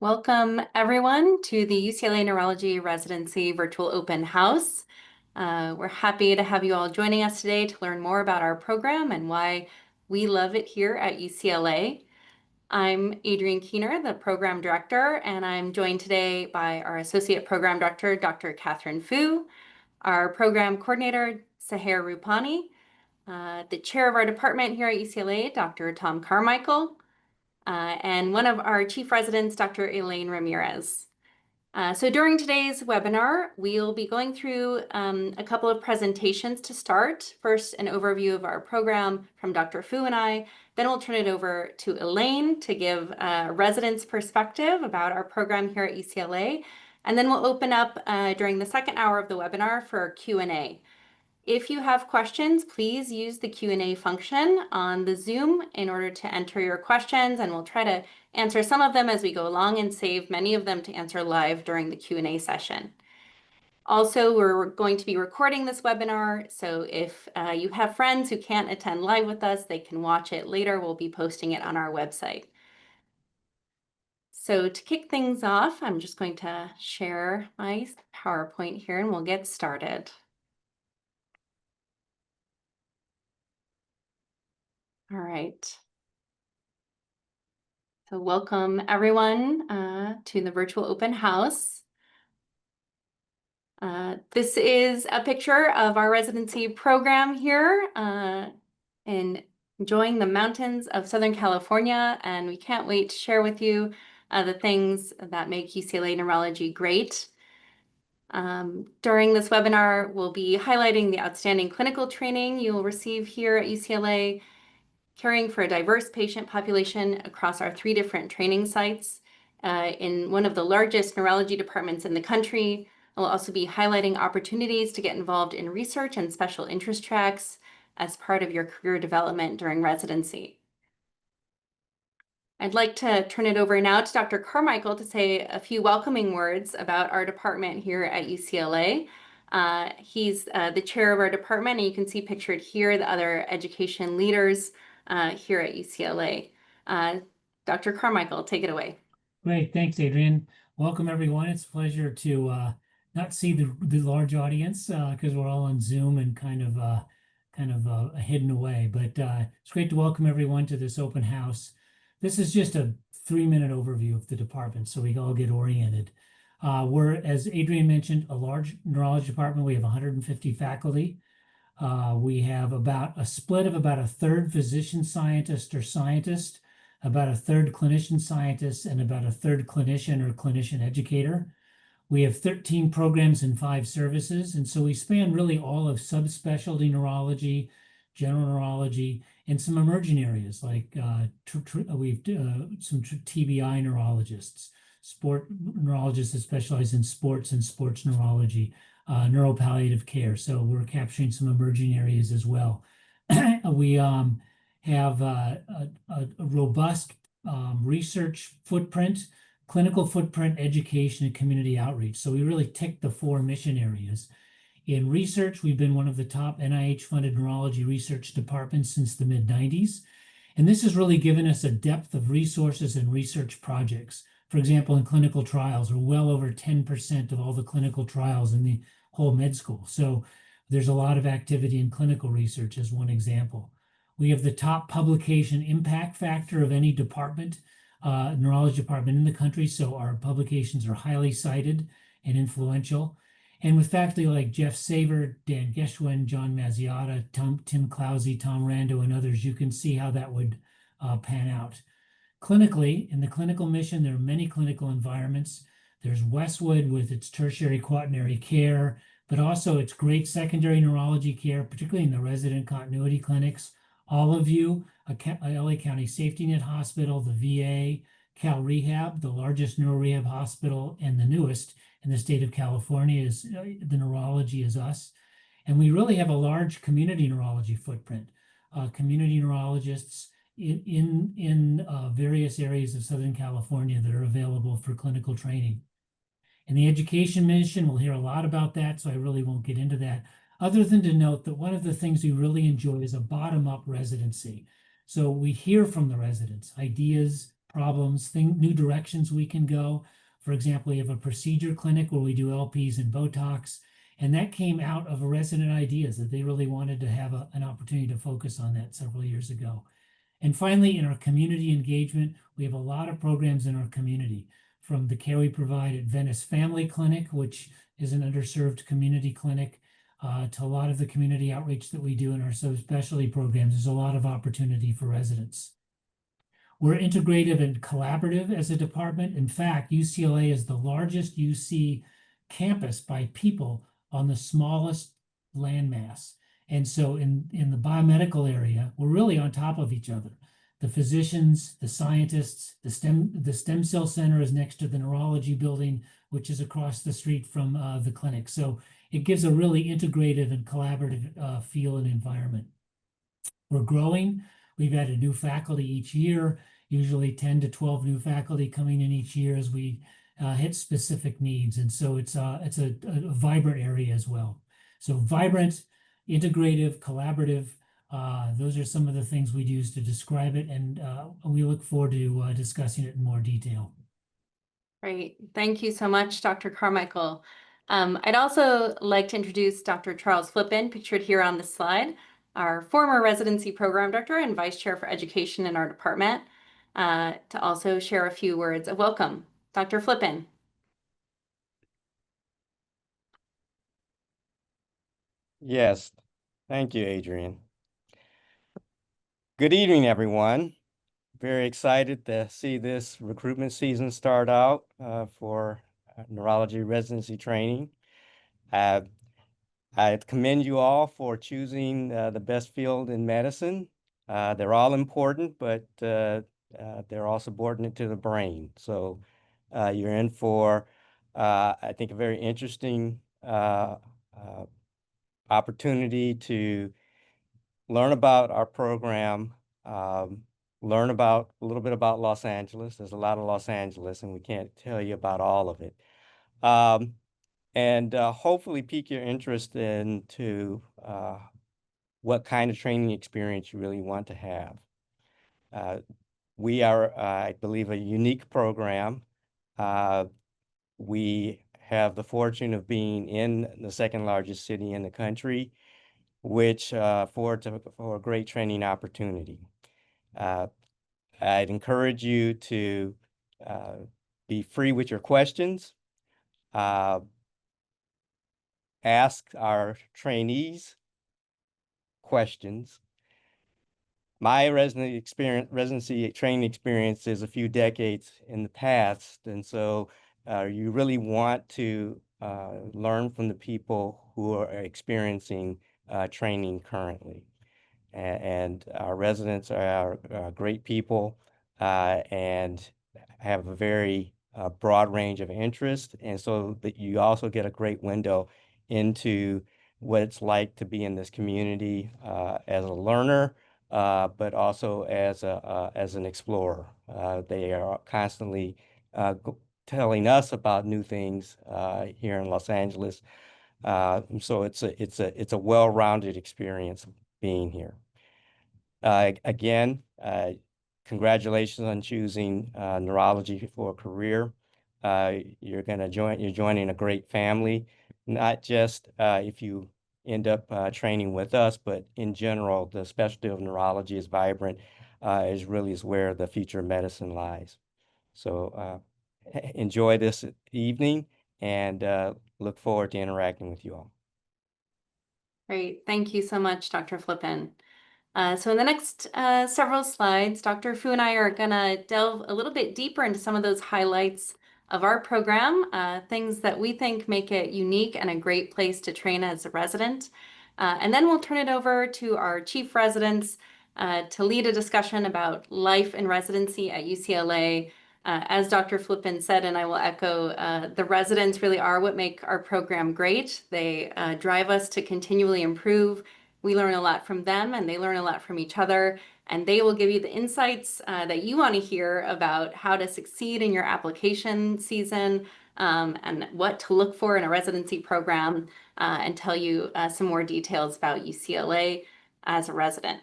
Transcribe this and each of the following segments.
Welcome everyone to the UCLA Neurology Residency Virtual Open House. We're happy to have you all joining us today to learn more about our program and why we love it here at UCLA. I'm Adrienne Keener, the Program Director, and I'm joined today by our Associate Program Director, Dr. Catherine Fu, our Program Coordinator, Sahar Rupani, the Chair of our department here at UCLA, Dr. Tom Carmichael, and one of our chief residents, Dr. Elaine Ramirez. So during today's webinar, we'll be going through a couple of presentations to start. First, an overview of our program from Dr. Fu and I. Then we'll turn it over to Elaine to give a resident's perspective about our program here at UCLA. And then we'll open up during the second hour of the webinar for Q&A. If you have questions, please use the Q&A function on the Zoom in order to enter your questions, and we'll try to answer some of them as we go along and save many of them to answer live during the Q&A session. Also, we're going to be recording this webinar, so if you have friends who can't attend live with us, they can watch it later. We'll be posting it on our website. So to kick things off, I'm just going to share my PowerPoint here and we'll get started. All right. So welcome everyone to the virtual open house. This is a picture of our residency program here in enjoying the mountains of Southern California, and we can't wait to share with you the things that make UCLA Neurology great. During this webinar, we'll be highlighting the outstanding clinical training you'll receive here at UCLA, caring for a diverse patient population across our 3 different training sites in one of the largest neurology departments in the country. We'll also be highlighting opportunities to get involved in research and special interest tracks as part of your career development during residency. I'd like to turn it over now to Dr. Carmichael to say a few welcoming words about our department here at UCLA. He's the chair of our department, and you can see pictured here the other education leaders here at UCLA. Dr. Carmichael, take it away. Great, thanks, Adrienne. Welcome, everyone. It's a pleasure to not see the large audience because we're all on Zoom and kind of hidden away. But it's great to welcome everyone to this open house. This is just a 3-minute overview of the department, so we all get oriented. We're, as Adrienne mentioned, a large neurology department. We have 150 faculty. We have about a split of about a third physician scientist or scientist, about a third clinician scientist, and about a third clinician or clinician educator. We have 13 programs and 5 services, and so we span really all of subspecialty neurology, general neurology, and some emerging areas like we've some TBI neurologists, sport neurologists that specialize in sports and sports neurology, neuropalliative care. So we're capturing some emerging areas as well. We have a robust research footprint, clinical footprint, education, and community outreach. So we really tick the 4 mission areas. In research, we've been one of the top NIH-funded neurology research departments since the mid-90s. And this has really given us a depth of resources and research projects. For example, in clinical trials, we're well over 10% of all the clinical trials in the whole med school. So there's a lot of activity in clinical research as one example. We have the top publication impact factor of any department, neurology department in the country. So our publications are highly cited and influential. And with faculty like Jeff Saver, Dan Geschwin, John Mazziata, Tim Clousey, Tom Rando, and others, you can see how that would pan out. Clinically, in the clinical mission, there are many clinical environments. There's Westwood with its tertiary quaternary care, but also its great secondary neurology care, particularly in the resident continuity clinics. Alleview, LA County Safety Net Hospital, the VA, Cal Rehab, the largest neurorehab hospital and the newest in the state of California, is the neurology is us. And we really have a large community neurology footprint. Community neurologists in various areas of Southern California that are available for clinical training. In the education mission, we'll hear a lot about that, so I really won't get into that, other than to note that one of the things we really enjoy is a bottom-up residency. So we hear from the residents, ideas, problems, new directions we can go. For example, we have a procedure clinic where we do LPs and Botox, and that came out of a resident ideas that they really wanted to have an opportunity to focus on that several years ago. And finally, in our community engagement, we have a lot of programs in our community, from the care we provide at Venice Family Clinic, which is an underserved community clinic, to a lot of the community outreach that we do in our subspecialty programs. There's a lot of opportunity for residents. We're integrative and collaborative as a department. In fact, UCLA is the largest UC campus by people on the smallest landmass. And so in the biomedical area, we're really on top of each other. The physicians, the scientists, the stem cell center is next to the neurology building, which is across the street from the clinic. So it gives a really integrative and collaborative feel and environment. We're growing. We've added new faculty each year, usually 10 to 12 new faculty coming in each year as we hit specific needs. And so it's a vibrant area as well. So vibrant, integrative, collaborative, those are some of the things we'd use to describe it. And we look forward to discussing it in more detail. Great. Thank you so much, Dr. Carmichael. I'd also like to introduce Dr. Charles Flippen, pictured here on the slide, our former residency program director and vice chair for education in our department, to also share a few words of welcome. Dr. Flippen. Yes, thank you, Adrian. Good evening, everyone. Very excited to see this recruitment season start out for neurology residency training. I commend you all for choosing the best field in medicine. They're all important, but they're all subordinate to the brain. So you're in for, I think, a very interesting opportunity to learn about our program, learn about a little bit about Los Angeles. There's a lot of Los Angeles, and we can't tell you about all of it. And hopefully pique your interest into what kind of training experience you really want to have. We are, I believe, a unique program. We have the fortune of being in the second largest city in the country, which affords for a great training opportunity. I'd encourage you to be free with your questions. Ask our trainees questions. My residency training experience is a few decades in the past, and so you really want to learn from the people who are experiencing training currently. And our residents are great people and have a very broad range of interest, and so that you also get a great window into what it's like to be in this community as a learner, but also as an explorer. They are constantly telling us about new things here in Los Angeles. So it's a well-rounded experience being here. Again, congratulations on choosing neurology for a career. You're joining a great family, not just if you end up training with us, but in general, the specialty of neurology is vibrant, is where the future of medicine lies. So enjoy this evening and look forward to interacting with you all. Great. Thank you so much, Dr. Flippen. So in the next several slides, Dr. Fu and I are going to delve a little bit deeper into some of those highlights of our program, things that we think make it unique and a great place to train as a resident. And then we'll turn it over to our chief residents to lead a discussion about life in residency at UCLA. As Dr. Flippen said, and I will echo, the residents really are what make our program great. They drive us to continually improve. We learn a lot from them, and they learn a lot from each other, and they will give you the insights that you want to hear about how to succeed in your application season and what to look for in a residency program, and tell you some more details about UCLA as a resident.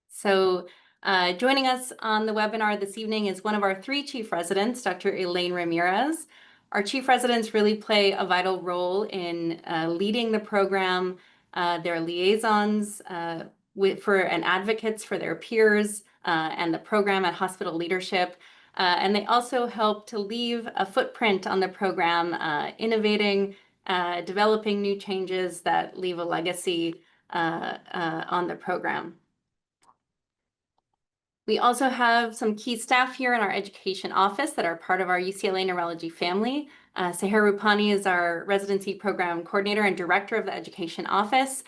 So Joining us on the webinar this evening is one of our three chief residents, Dr. Elaine Ramirez. Our chief residents really play a vital role in leading the program. They're liaisons and advocates for their peers and the program at hospital leadership. And they also help to leave a footprint on the program, innovating, developing new changes that leave a legacy on the program. We also have some key staff here in our education office that are part of our UCLA Neurology family. Seher Rupani is our residency program coordinator and director of the education office,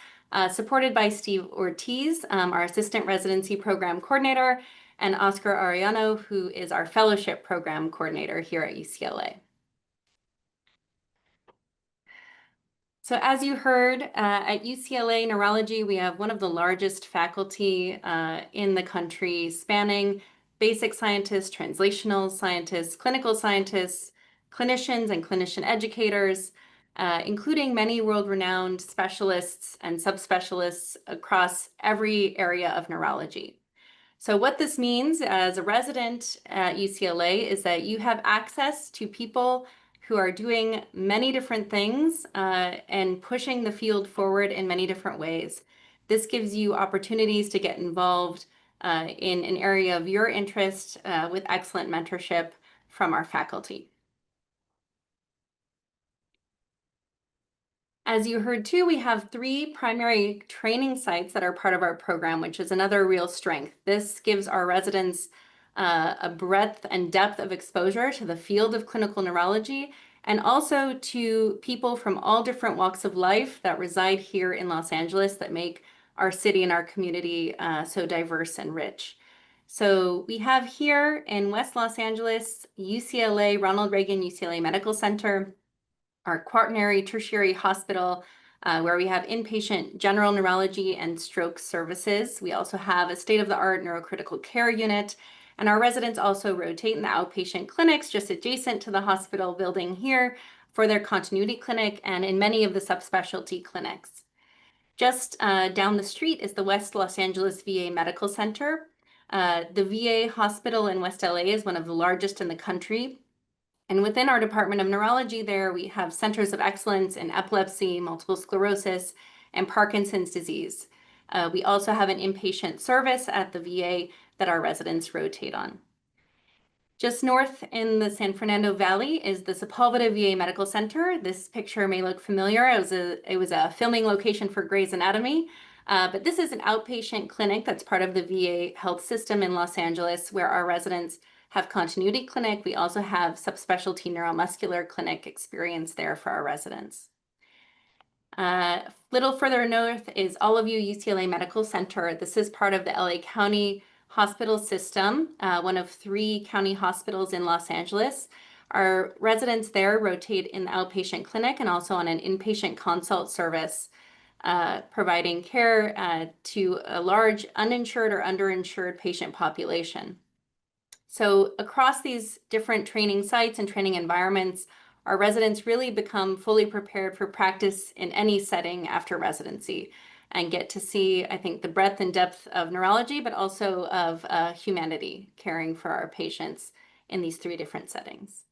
supported by Steve Ortiz, our assistant residency program coordinator, and Oscar Arellano, who is our fellowship program coordinator here at UCLA. So as you heard, at UCLA Neurology, we have one of the largest faculty in the country, spanning basic scientists, translational scientists, clinical scientists, clinicians and clinician educators, including many world-renowned specialists and subspecialists across every area of neurology. So what this means as a resident at UCLA is that you have access to people who are doing many different things and pushing the field forward in many different ways. This gives you opportunities to get involved in an area of your interest with excellent mentorship from our faculty. As you heard too, we have three primary training sites that are part of our program, which is another real strength. This gives our residents a breadth and depth of exposure to the field of clinical neurology and also to people from all different walks of life that reside here in Los Angeles that make our city and our community so diverse and rich. So we have here in West Los Angeles, UCLA, Ronald Reagan UCLA Medical Center, our quaternary tertiary hospital, where we have inpatient general neurology and stroke services. We also have a state-of-the-art neurocritical care unit, and our residents also rotate in the outpatient clinics just adjacent to the hospital building here for their continuity clinic and in many of the subspecialty clinics. Just down the street is the West Los Angeles VA Medical Center. The VA hospital in West LA is one of the largest in the country. And within our Department of Neurology there, we have centers of excellence in epilepsy, multiple sclerosis, and Parkinson's disease. We also have an inpatient service at the VA that our residents rotate on. Just north in the San Fernando Valley is the Sepulveda VA Medical Center. This picture may look familiar. It was a filming location for Grey's Anatomy, but this is an outpatient clinic that's part of the VA health system in Los Angeles where our residents have continuity clinic. We also have subspecialty neuromuscular clinic experience there for our residents. Little further north is All of You UCLA Medical Center. This is part of the LA County Hospital System, one of 3 county hospitals in Los Angeles. Our residents there rotate in the outpatient clinic and also on an inpatient consult service, providing care to a large uninsured or underinsured patient population. So across these different training sites and training environments, our residents really become fully prepared for practice in any setting after residency and get to see, I think, the breadth and depth of neurology, but also of humanity, caring for our patients in these 3 different settings.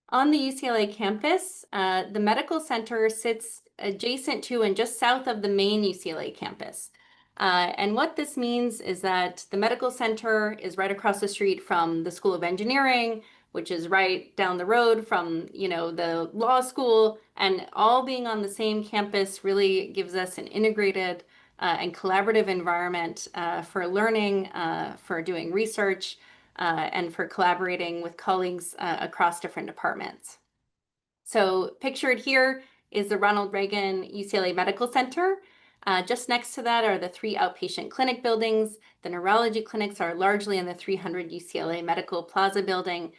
On the UCLA campus, the medical center sits adjacent to and just south of the main UCLA campus. And what this means is that the medical center is right across the street from the School of Engineering, which is right down the road from, the law school, and all being on the same campus really gives us an integrated and collaborative environment for learning, for doing research, and for collaborating with colleagues across different departments. So pictured here is the Ronald Reagan UCLA Medical Center. Just next to that are the 3 outpatient clinic buildings. The neurology clinics are largely in the 300 UCLA Medical Plaza building.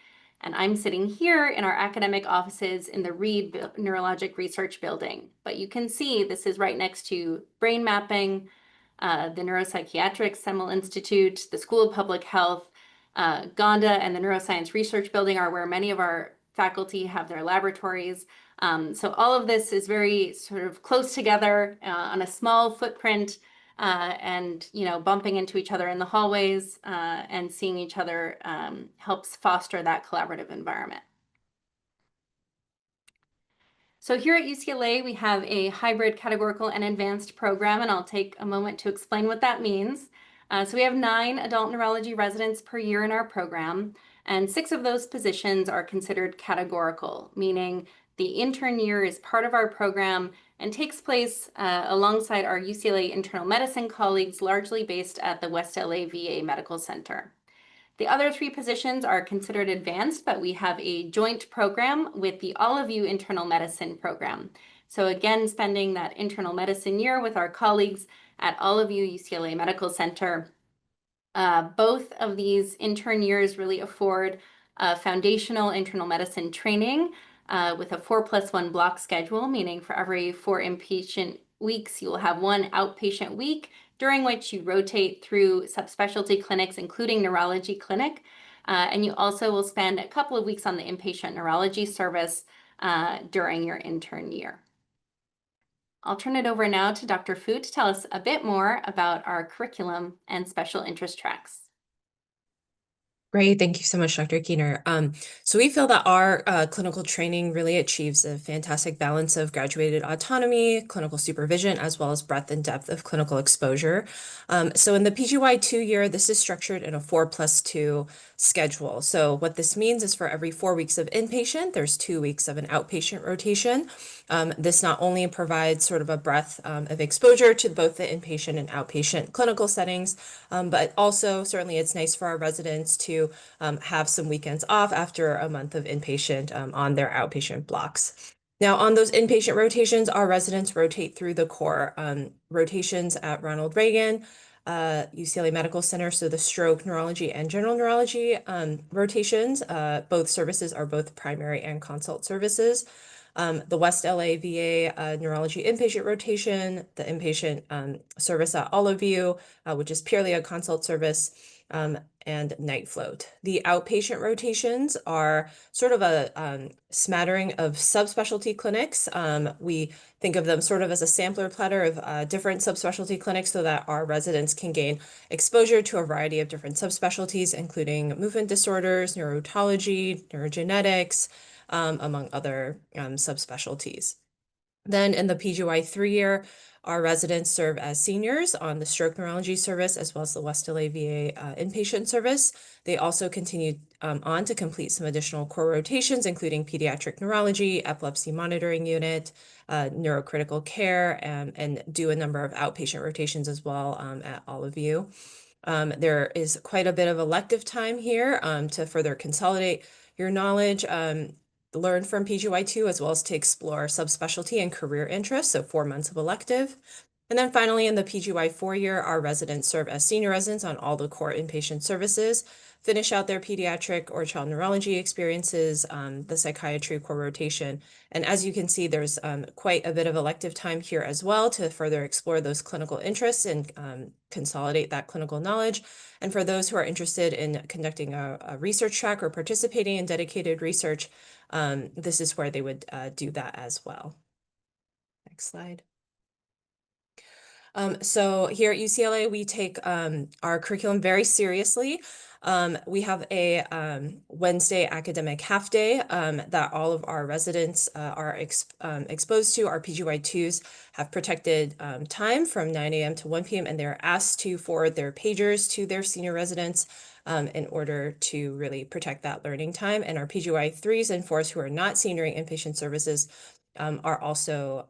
And I'm sitting here in our academic offices in the Reed Neurologic Research Building. But you can see this is right next to brain mapping, the Neuropsychiatric Semel Institute, the School of Public Health, GONDA, and the Neuroscience Research Building are where many of our faculty have their laboratories. So all of this is very sort of close together on a small footprint, and bumping into each other in the hallways and seeing each other helps foster that collaborative environment. So here at UCLA, we have a hybrid categorical and advanced program, and I'll take a moment to explain what that means. So we have 9 adult neurology residents per year in our program, and 6 of those positions are considered categorical, meaning the intern year is part of our program and takes place alongside our UCLA internal medicine colleagues, largely based at the West LA VA Medical Center. The other 3 positions are considered advanced, but we have a joint program with the All of You Internal Medicine program. So again, spending that internal medicine year with our colleagues at All of You UCLA Medical Center. Both of these intern years really afford foundational internal medicine training with a 4+1 block schedule, meaning for every 4 inpatient weeks, you will have 1 outpatient week, during which you rotate through subspecialty clinics, including neurology clinic. And you also will spend a couple of weeks on the inpatient neurology service during your intern year. I'll turn it over now to Dr. Fu to tell us a bit more about our curriculum and special interest tracks. Great. Thank you so much, Dr. Keener. So we feel that our clinical training really achieves a fantastic balance of graduated autonomy, clinical supervision, as well as breadth and depth of clinical exposure. So in the PGY 2-year, this is structured in a 4+2 schedule. So what this means is for every 4 weeks of inpatient, there's 2 weeks of an outpatient rotation. This not only provides sort of a breadth of exposure to both the inpatient and outpatient clinical settings, but also certainly it's nice for our residents to have some weekends off after a month of inpatient on their outpatient blocks. Now, on those inpatient rotations, our residents rotate through the core rotations at Ronald Reagan, UCLA Medical Center, so the stroke, neurology, and general neurology rotations. Both services are both primary and consult services. The West LA VA neurology inpatient rotation, the inpatient service at All of You, which is purely a consult service, and night float. The outpatient rotations are sort of a smattering of subspecialty clinics. We think of them sort of as a sampler platter of different subspecialty clinics so that our residents can gain exposure to a variety of different subspecialties, including movement disorders, neurotology, neurogenetics, among other subspecialties. Then in the PGY 3-year, our residents serve as seniors on the stroke neurology service as well as the West LA VA inpatient service. They also continue on to complete some additional core rotations, including pediatric neurology, epilepsy monitoring unit, neurocritical care, and do a number of outpatient rotations as well at All of You. There is quite a bit of elective time here to further consolidate your knowledge, learn from PGY2, as well as to explore subspecialty and career interests, so 4 months of elective. And then finally, in the PGY 4-year, our residents serve as senior residents on all the core inpatient services, finish out their pediatric or child neurology experiences, the psychiatry core rotation. And as you can see, there's quite a bit of elective time here as well to further explore those clinical interests and consolidate that clinical knowledge. And for those who are interested in conducting a research track or participating in dedicated research, this is where they would do that as well. Next slide. So here at UCLA, we take our curriculum very seriously. We have a Wednesday academic half day that all of our residents are exposed to. Our PGY2s have protected time from 9 a.m. to 1 p.m. and they're asked to forward their pagers to their senior residents in order to really protect that learning time. And our PGY 3s and 4s who are not senioring inpatient services are also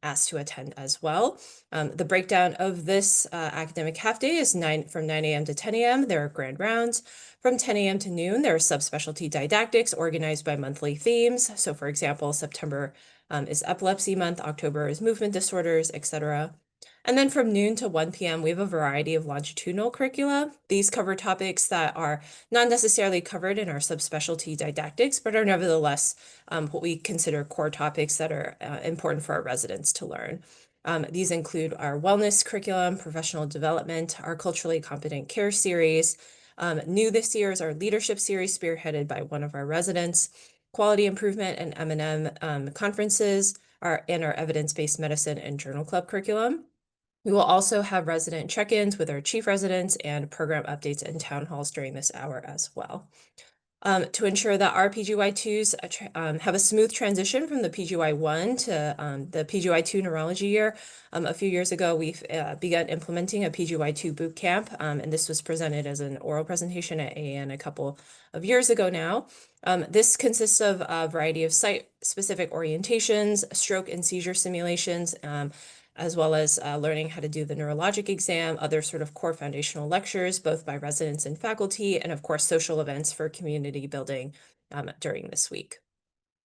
asked to attend as well. The breakdown of this academic half day is from 9 a.m. to 10 a.m. There are grand rounds. From 10 a.m. to noon, there are subspecialty didactics organized by monthly themes. So for example, September is epilepsy month, October is movement disorders, etc. And then from noon to 1 p.m., we have a variety of longitudinal curricula. These cover topics that are not necessarily covered in our subspecialty didactics, but are nevertheless what we consider core topics that are important for our residents to learn. These include our wellness curriculum, professional development, our culturally competent care series. New this year is our leadership series spearheaded by one of our residents. quality improvement and M&M conferences, and our evidence-based medicine and journal club curriculum. We will also have resident check-ins with our chief residents and program updates and town halls during this hour as well. To ensure that our PGY2s have a smooth transition from the PGY1 to the PGY2 neurology year. A few years ago, we've begun implementing a PGY2 boot camp, and this was presented as an oral presentation at AAN a couple of years ago now. This consists of a variety of site-specific orientations, stroke and seizure simulations, as well as learning how to do the neurologic exam, other sort of core foundational lectures, both by residents and faculty, and of course, social events for community building during this week.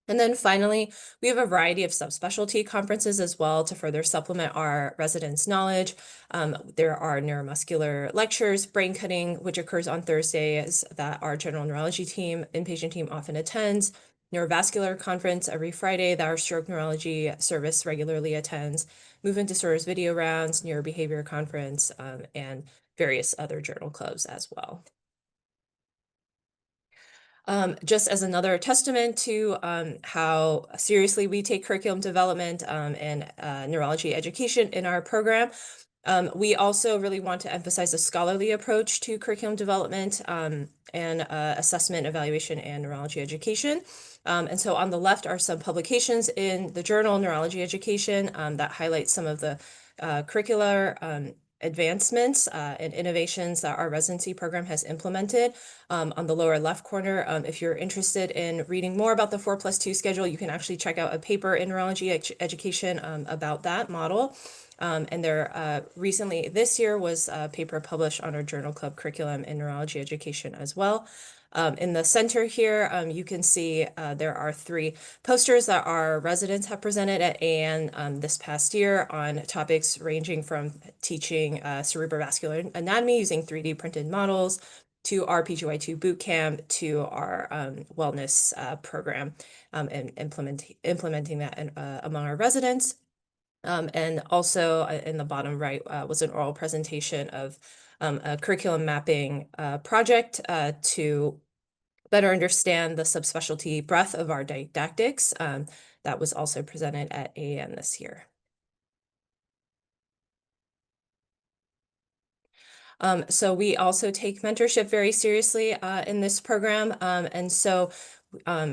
And then finally, we have a variety of subspecialty conferences as well to further supplement our residents' knowledge. There are neuromuscular lectures, brain cutting, which occurs on Thursdays that our general neurology team, inpatient team often attends, neurovascular conference every Friday that our stroke neurology service regularly attends, movement disorders video rounds, neurobehavior conference, and various other journal clubs as well. Just as another testament to how seriously we take curriculum development and neurology education in our program, we also really want to emphasize a scholarly approach to curriculum development and assessment, evaluation, and neurology education. And so on the left are some publications in the journal Neurology Education that highlight some of the curricular advancements and innovations that our residency program has implemented. On the lower left corner, if you're interested in reading more about the 4+2 schedule, you can actually check out a paper in Neurology Education about that model. And there recently this year was a paper published on our journal club curriculum in neurology education as well. In the center here, you can see there are 3 posters that our residents have presented at AAN this past year on topics ranging from teaching cerebrovascular anatomy using 3D printed models to our PGY2 boot camp to our wellness program and implementing that among our residents. And also in the bottom right was an oral presentation of a curriculum mapping project to better understand the subspecialty breadth of our didactics that was also presented at AAN this year. So we also take mentorship very seriously in this program. And so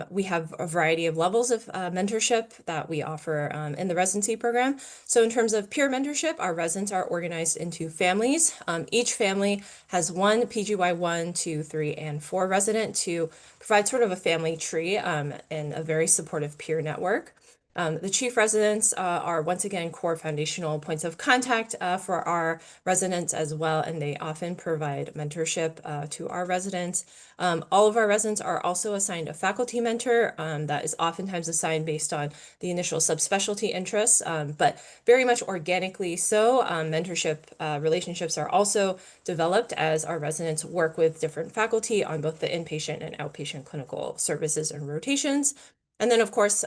we have a variety of levels of mentorship that we offer in the residency program. So in terms of peer mentorship, our residents are organized into families. Each family has one PGY 1, 2, 3, and 4 resident to provide sort of a family tree and a very supportive peer network. The chief residents are once again core foundational points of contact for our residents as well, and they often provide mentorship to our residents. All of our residents are also assigned a faculty mentor that is oftentimes assigned based on the initial subspecialty interests, but very much organically so. Mentorship relationships are also developed as our residents work with different faculty on both the inpatient and outpatient clinical services and rotations. And then, of course,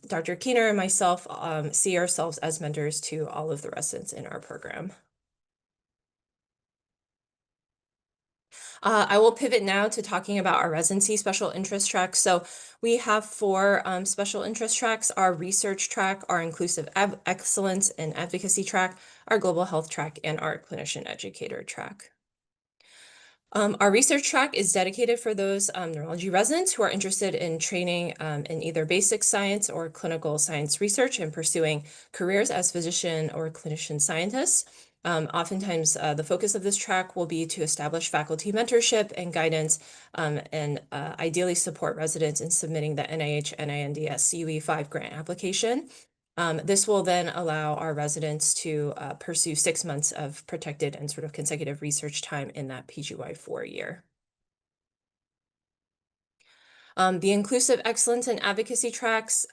Dr. Keener and myself see ourselves as mentors to all of the residents in our program. I will pivot now to talking about our residency special interest track. So we have 4 special interest tracks: our research track, our inclusive excellence and advocacy track, our global health track, and our clinician educator track. Our research track is dedicated for those neurology residents who are interested in training in either basic science or clinical science research and pursuing careers as physician or clinician scientists. Oftentimes, the focus of this track will be to establish faculty mentorship and guidance and ideally support residents in submitting the NIH-NINDS CUE5 grant application. This will then allow our residents to pursue 6 months of protected and sort of consecutive research time in that PGY4 year. The inclusive excellence and advocacy tracks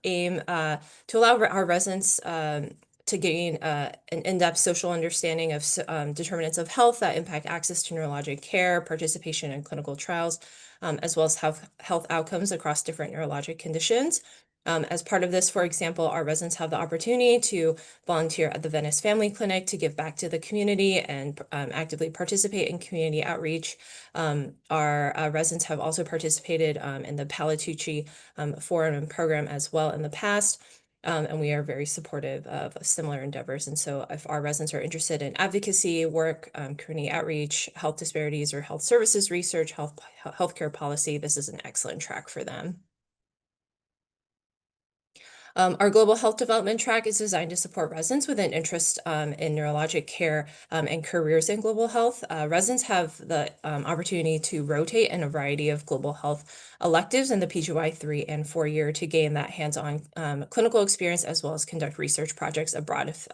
aim to allow our residents to gain an in-depth social understanding of determinants of health that impact access to neurologic care, participation in clinical trials, as well as health outcomes across different neurologic conditions. As part of this, for example, our residents have the opportunity to volunteer at the Venice Family Clinic to give back to the community and actively participate in community outreach. Our residents have also participated in the Palatucci Forum and program as well in the past. And we are very supportive of similar endeavors. And so if our residents are interested in advocacy work, community outreach, health disparities or health services research, healthcare policy, this is an excellent track for them. Our global health development track is designed to support residents with an interest in neurologic care and careers in global health. Residents have the opportunity to rotate in a variety of global health electives in the PGY 3 and 4 year to gain that hands-on clinical experience as well as conduct research projects abroad if,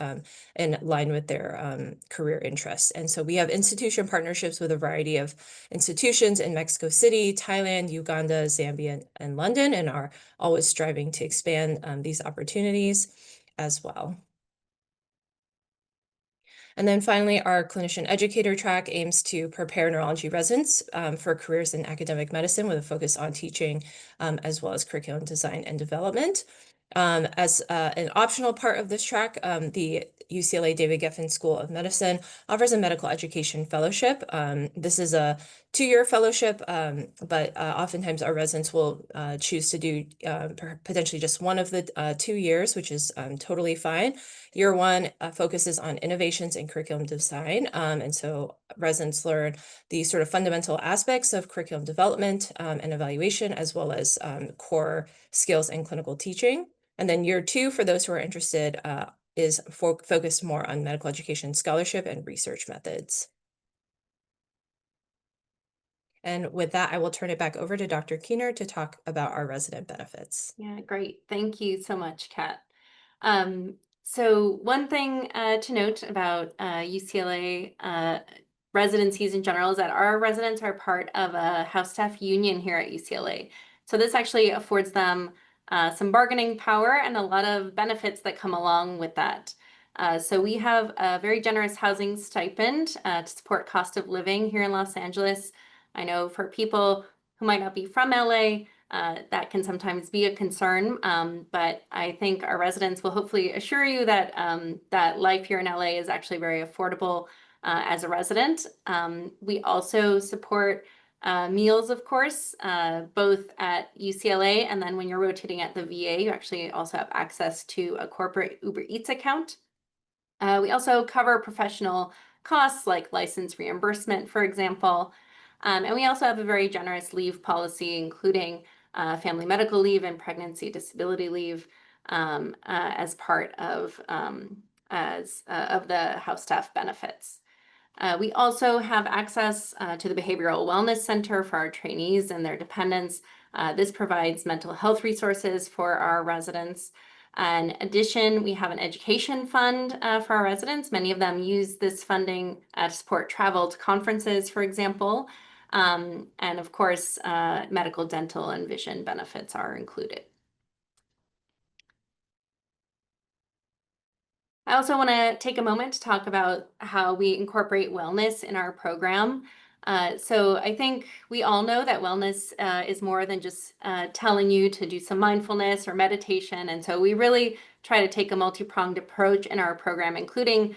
in line with their career interests. And so we have institution partnerships with a variety of institutions in Mexico City, Thailand, Uganda, Zambia, and London, and are always striving to expand these opportunities as well. And then finally, our clinician educator track aims to prepare neurology residents for careers in academic medicine with a focus on teaching as well as curriculum design and development. As an optional part of this track, the UCLA David Geffen School of Medicine offers a medical education fellowship. This is a 2-year fellowship, but oftentimes our residents will choose to do potentially just one of the 2 years, which is totally fine. Year 1 focuses on innovations in curriculum design, and so residents learn the sort of fundamental aspects of curriculum development and evaluation, as well as core skills in clinical teaching. And then year 2, for those who are interested, is focused more on medical education scholarship and research methods. And with that, I will turn it back over to Dr. Keener to talk about our resident benefits. Yeah, great. Thank you so much, Kat. So one thing to note about UCLA residencies in general is that our residents are part of a house staff union here at UCLA. So this actually affords them some bargaining power and a lot of benefits that come along with that. So we have a very generous housing stipend to support cost of living here in Los Angeles. I know for people who might not be from LA, that can sometimes be a concern, but I think our residents will hopefully assure you that that life here in LA is actually very affordable as a resident. We also support meals, of course, both at UCLA, and then when you're rotating at the VA, you actually also have access to a corporate Uber Eats account. We also cover professional costs like license reimbursement, for example. And we also have a very generous leave policy, including family medical leave and pregnancy disability leave as part of the house staff benefits. We also have access to the Behavioral Wellness Center for our trainees and their dependents. This provides mental health resources for our residents. In addition, we have an education fund for our residents. Many of them use this funding to support travel to conferences, for example. And of course, medical, dental, and vision benefits are included. I also want to take a moment to talk about how we incorporate wellness in our program. So I think we all know that wellness is more than just telling you to do some mindfulness or meditation. And so we really try to take a multi-pronged approach in our program, including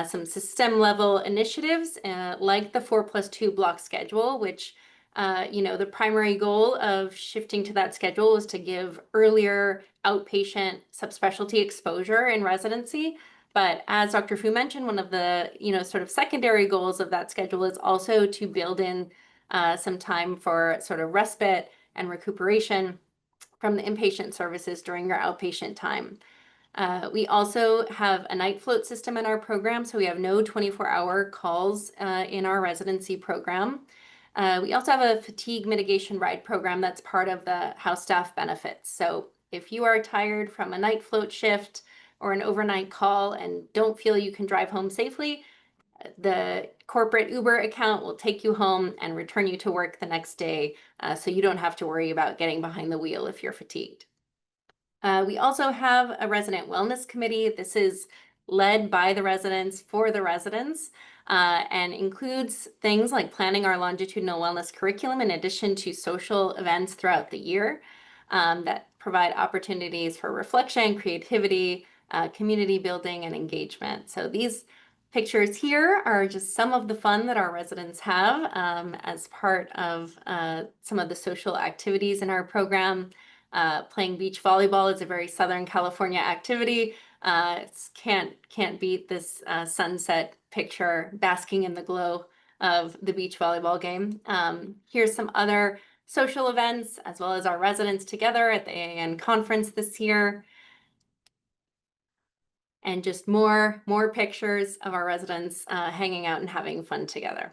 some system level initiatives like the 4+2 block schedule, which the primary goal of shifting to that schedule is to give earlier outpatient subspecialty exposure in residency. But as Dr. Fu mentioned, one of the sort of secondary goals of that schedule is also to build in some time for sort of respite and recuperation from the inpatient services during your outpatient time. We also have a night float system in our program, so we have no 24-hour calls in our residency program. We also have a fatigue mitigation ride program that's part of the house staff benefits. So if you are tired from a night float shift or an overnight call and don't feel you can drive home safely, the corporate Uber account will take you home and return you to work the next day, so you don't have to worry about getting behind the wheel if you're fatigued. We also have a resident wellness committee. This is led by the residents for the residents and includes things like planning our longitudinal wellness curriculum in addition to social events throughout the year. that provide opportunities for reflection, creativity, community building, and engagement. So these pictures here are just some of the fun that our residents have as part of some of the social activities in our program. Playing beach volleyball is a very Southern California activity. Can't beat this sunset picture basking in the glow of the beach volleyball game. Here's some other social events as well as our residents together at the AAN conference this year. And just more pictures of our residents hanging out and having fun together.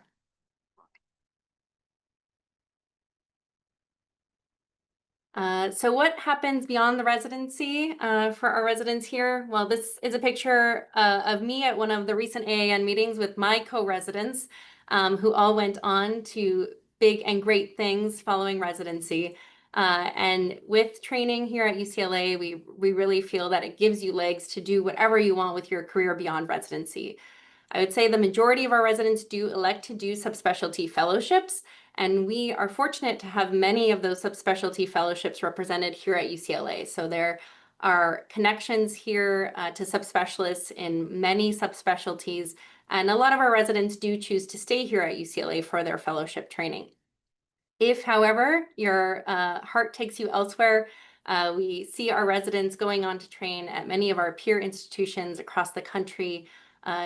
So what happens beyond the residency for our residents here? Well, this is a picture of me at one of the recent AAN meetings with my co-residents who all went on to big and great things following residency. And with training here at UCLA, we really feel that it gives you legs to do whatever you want with your career beyond residency. I would say the majority of our residents do elect to do subspecialty fellowships, and we are fortunate to have many of those subspecialty fellowships represented here at UCLA. So there are connections here to subspecialists in many subspecialties, and a lot of our residents do choose to stay here at UCLA for their fellowship training. If, however, your heart takes you elsewhere, we see our residents going on to train at many of our peer institutions across the country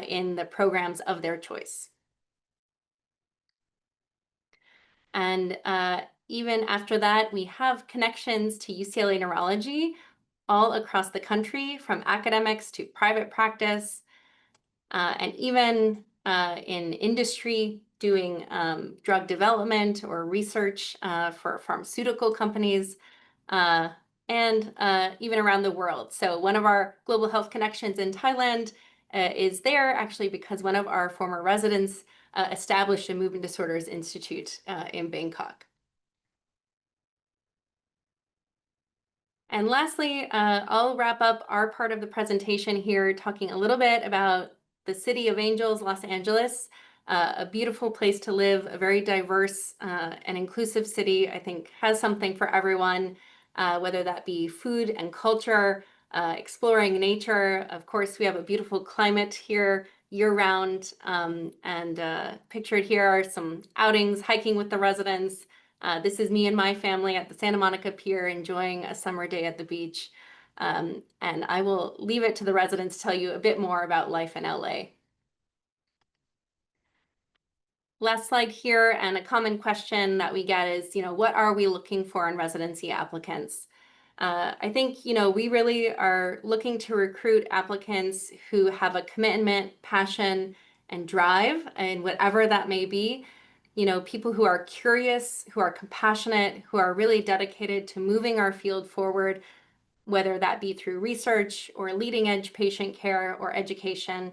in the programs of their choice. And even after that, we have connections to UCLA Neurology all across the country, from academics to private practice, and even in industry doing drug development or research for pharmaceutical companies, and even around the world. So one of our global health connections in Thailand is there actually because one of our former residents established a movement disorders institute in Bangkok. And lastly, I'll wrap up our part of the presentation here talking a little bit about the City of Angels, Los Angeles, a beautiful place to live, a very diverse and inclusive city. I think has something for everyone, whether that be food and culture, exploring nature. Of course, we have a beautiful climate here year-round, and pictured here are some outings, hiking with the residents. This is me and my family at the Santa Monica Pier enjoying a summer day at the beach. And I will leave it to the residents to tell you a bit more about life in LA. Last slide here, and a common question that we get is, what are we looking for in residency applicants? I think, we really are looking to recruit applicants who have a commitment, passion, and drive, and whatever that may be. People who are curious, who are compassionate, who are really dedicated to moving our field forward, whether that be through research or leading edge patient care or education.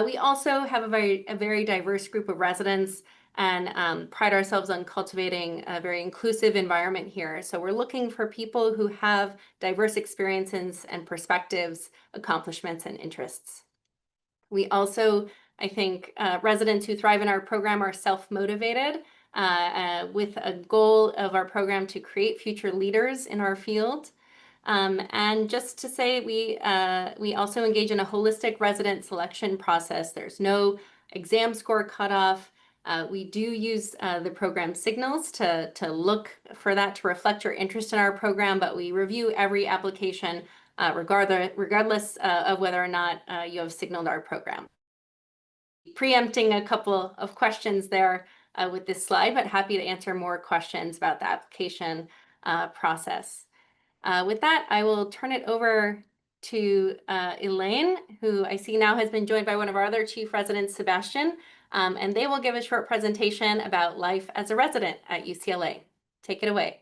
We also have a very diverse group of residents and pride ourselves on cultivating a very inclusive environment here. So we're looking for people who have diverse experiences and perspectives, accomplishments, and interests. We also, I think, residents who thrive in our program are self-motivated with a goal of our program to create future leaders in our field. And just to say, we also engage in a holistic resident selection process. There's no exam score cutoff. We do use the program signals to look for that to reflect your interest in our program, but we review every application regardless of whether or not you have signaled our program. Preempting a couple of questions there with this slide, but happy to answer more questions about the application process. With that, I will turn it over to Elaine, who I see now has been joined by one of our other chief residents, Sebastian, and they will give a short presentation about life as a resident at UCLA. Take it away.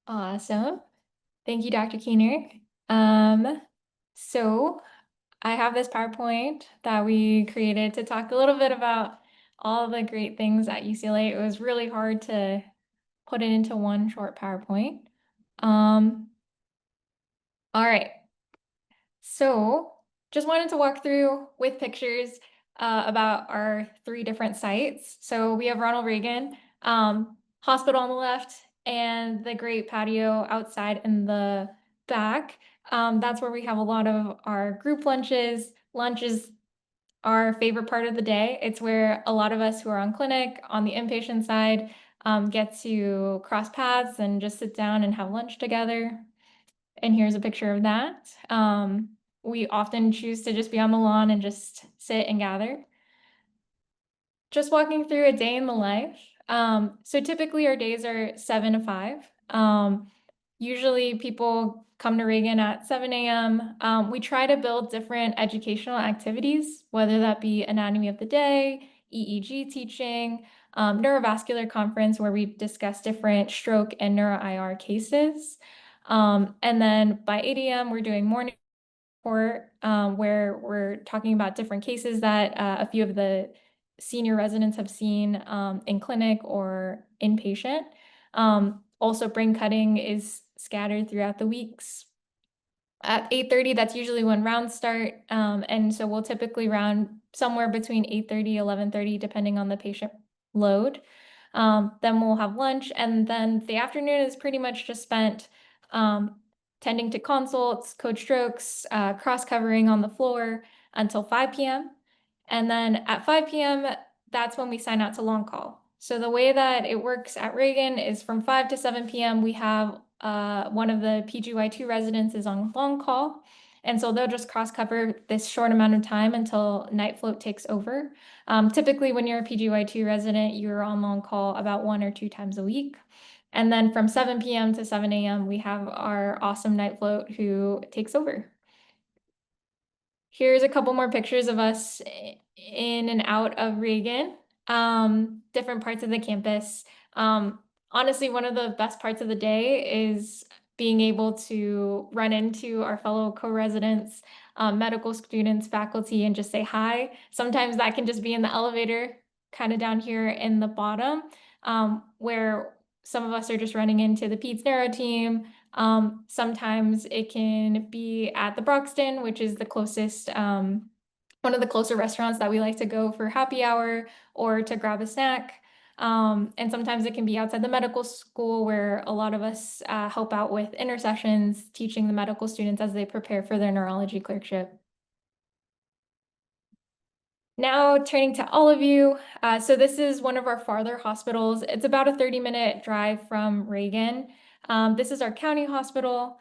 Awesome. Thank you, Dr. Keener. So I have this PowerPoint that we created to talk a little bit about all the great things at UCLA. It was really hard to put it into one short PowerPoint. All right. So just wanted to walk through with pictures about our 3 different sites. So we have Ronald Reagan, hospital on the left, and the great patio outside in the back. That's where we have a lot of our group lunches. Lunch is our favorite part of the day. It's where a lot of us who are on clinic on the inpatient side get to cross paths and just sit down and have lunch together. And here's a picture of that. We often choose to just be on the lawn and just sit and gather. Just walking through a day in the life. So typically our days are 7 to 5. Usually people come to Reagan at 7 a.m. We try to build different educational activities, whether that be anatomy of the day, EEG teaching, neurovascular conference where we discuss different stroke and neuro-IR cases. And then by 8 a.m. we're doing morning report where we're talking about different cases that a few of the senior residents have seen in clinic or inpatient. Also, brain cutting is scattered throughout the weeks. At 8:30, that's usually when rounds start. And so we'll typically round somewhere between 8:30, 11:30, depending on the patient load. Then we'll have lunch, and then the afternoon is pretty much just spent tending to consults, code strokes, cross covering on the floor until 5 p.m. And then at 5 p.m., that's when we sign out to long call. So the way that it works at Reagan is from 5 to 7 p.m. we have one of the PGY2 residents is on long call. And so they'll just cross cover this short amount of time until night float takes over. Typically, when you're a PGY2 resident, you're on long call about 1 or 2 times a week. And then from 7 p.m. to 7 a.m., we have our awesome night float who takes over. Here's a couple more pictures of us in and out of Reagan, different parts of the campus. Honestly, one of the best parts of the day is being able to run into our fellow co-residents, medical students, faculty, and just say hi. Sometimes that can just be in the elevator, kind of down here in the bottom, where some of us are just running into the Peds Neuro team. Sometimes it can be at the Broxton, which is the closest, one of the closer restaurants that we like to go for happy hour or to grab a snack. And sometimes it can be outside the medical school where a lot of us help out with intersessions, teaching the medical students as they prepare for their neurology clerkship. Now turning to all of you. So this is one of our farther hospitals. It's about a 30-minute drive from Reagan. This is our county hospital.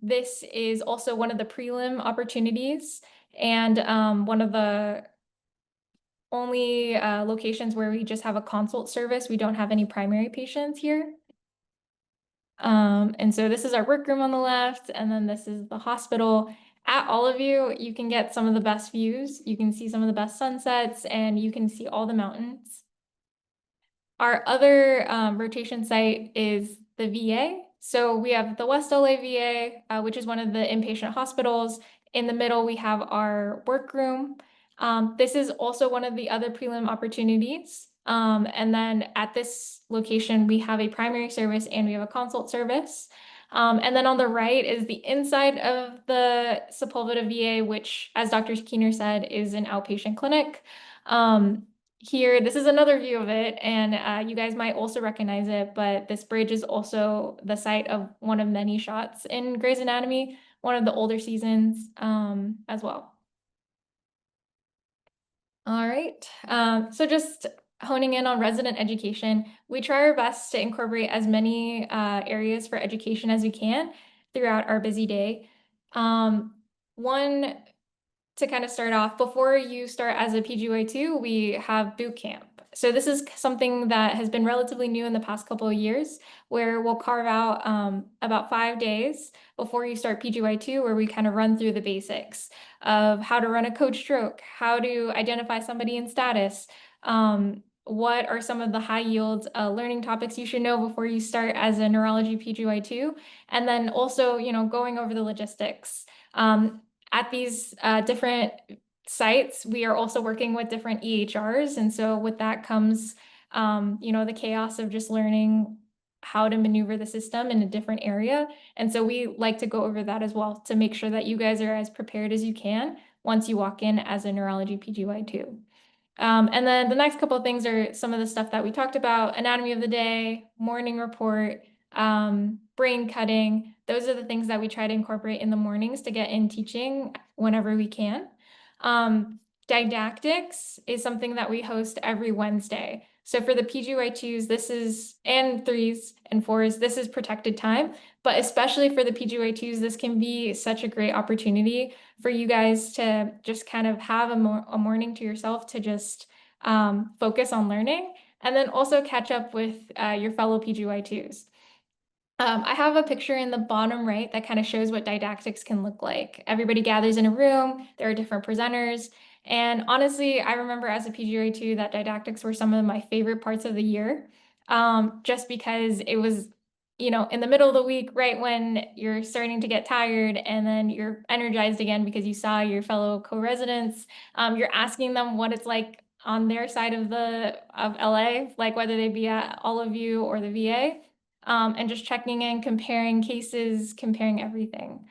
This is also one of the prelim opportunities and one of the only locations where we just have a consult service. We don't have any primary patients here. And so this is our workroom on the left, and then this is the hospital. At all of you, you can get some of the best views. You can see some of the best sunsets, and you can see all the mountains. Our other rotation site is the VA. So we have the West LA VA, which is one of the inpatient hospitals. In the middle, we have our workroom. This is also one of the other prelim opportunities. And then at this location, we have a primary service and we have a consult service. And then on the right is the inside of the Sepulveda VA, which, as Dr. Keener said, is an outpatient clinic. Here, this is another view of it, and you guys might also recognize it, but this bridge is also the site of one of many shots in Grey's Anatomy, one of the older seasons as well. All right, so just honing in on resident education, we try our best to incorporate as many areas for education as we can throughout our busy day. One, to kind of start off, before you start as a PGY2, we have boot camp. So this is something that has been relatively new in the past couple of years, where we'll carve out about 5 days before you start PGY2, where we kind of run through the basics of how to run a code stroke, how to identify somebody in status, what are some of the high yield learning topics you should know before you start as a neurology PGY2, and then also, going over the logistics. At these different sites, we are also working with different EHRs. And so with that comes, the chaos of just learning how to maneuver the system in a different area. And so we like to go over that as well to make sure that you guys are as prepared as you can once you walk in as a neurology PGY2. And then the next couple of things are some of the stuff that we talked about: anatomy of the day, morning report, brain cutting. Those are the things that we try to incorporate in the mornings to get in teaching whenever we can. Didactics is something that we host every Wednesday. So for the PGY2s, this is, and 3s and 4s, this is protected time. But especially for the PGY2s, this can be such a great opportunity for you guys to just kind of have a morning to yourself to just focus on learning, and then also catch up with your fellow PGY2s. I have a picture in the bottom right that kind of shows what didactics can look like. Everybody gathers in a room, there are different presenters. And honestly, I remember as a PGY2 that didactics were some of my favorite parts of the year, just because it was, in the middle of the week, right when you're starting to get tired, and then you're energized again because you saw your fellow co-residents. You're asking them what it's like on their side of LA, like whether they be at all of you or the VA. And just checking in, comparing cases, comparing everything.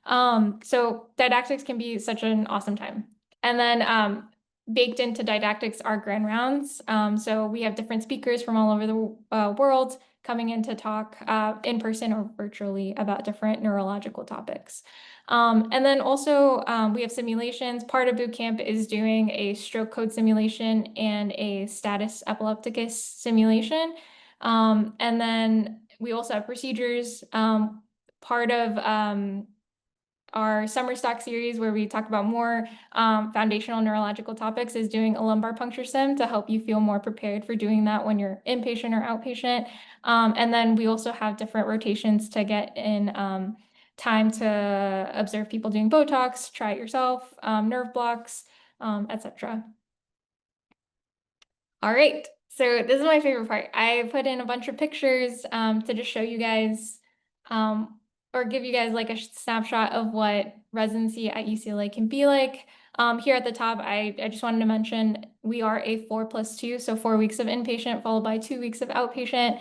So didactics can be such an awesome time. And then baked into didactics are grand rounds. So we have different speakers from all over the world coming in to talk in person or virtually about different neurological topics. And then also we have simulations. Part of boot camp is doing a stroke code simulation and a status epilepticus simulation. And then we also have procedures. Part of our summer stock series, where we talk about more foundational neurological topics, is doing a lumbar puncture sim to help you feel more prepared for doing that when you're inpatient or outpatient. And then we also have different rotations to get in time to observe people doing Botox, try it yourself, nerve blocks, etc. All right, so this is my favorite part. I put in a bunch of pictures to just show you guys or give you guys like a snapshot of what residency at UCLA can be like. Here at the top, I just wanted to mention we are a 4+2, so 4 weeks of inpatient followed by 2 weeks of outpatient.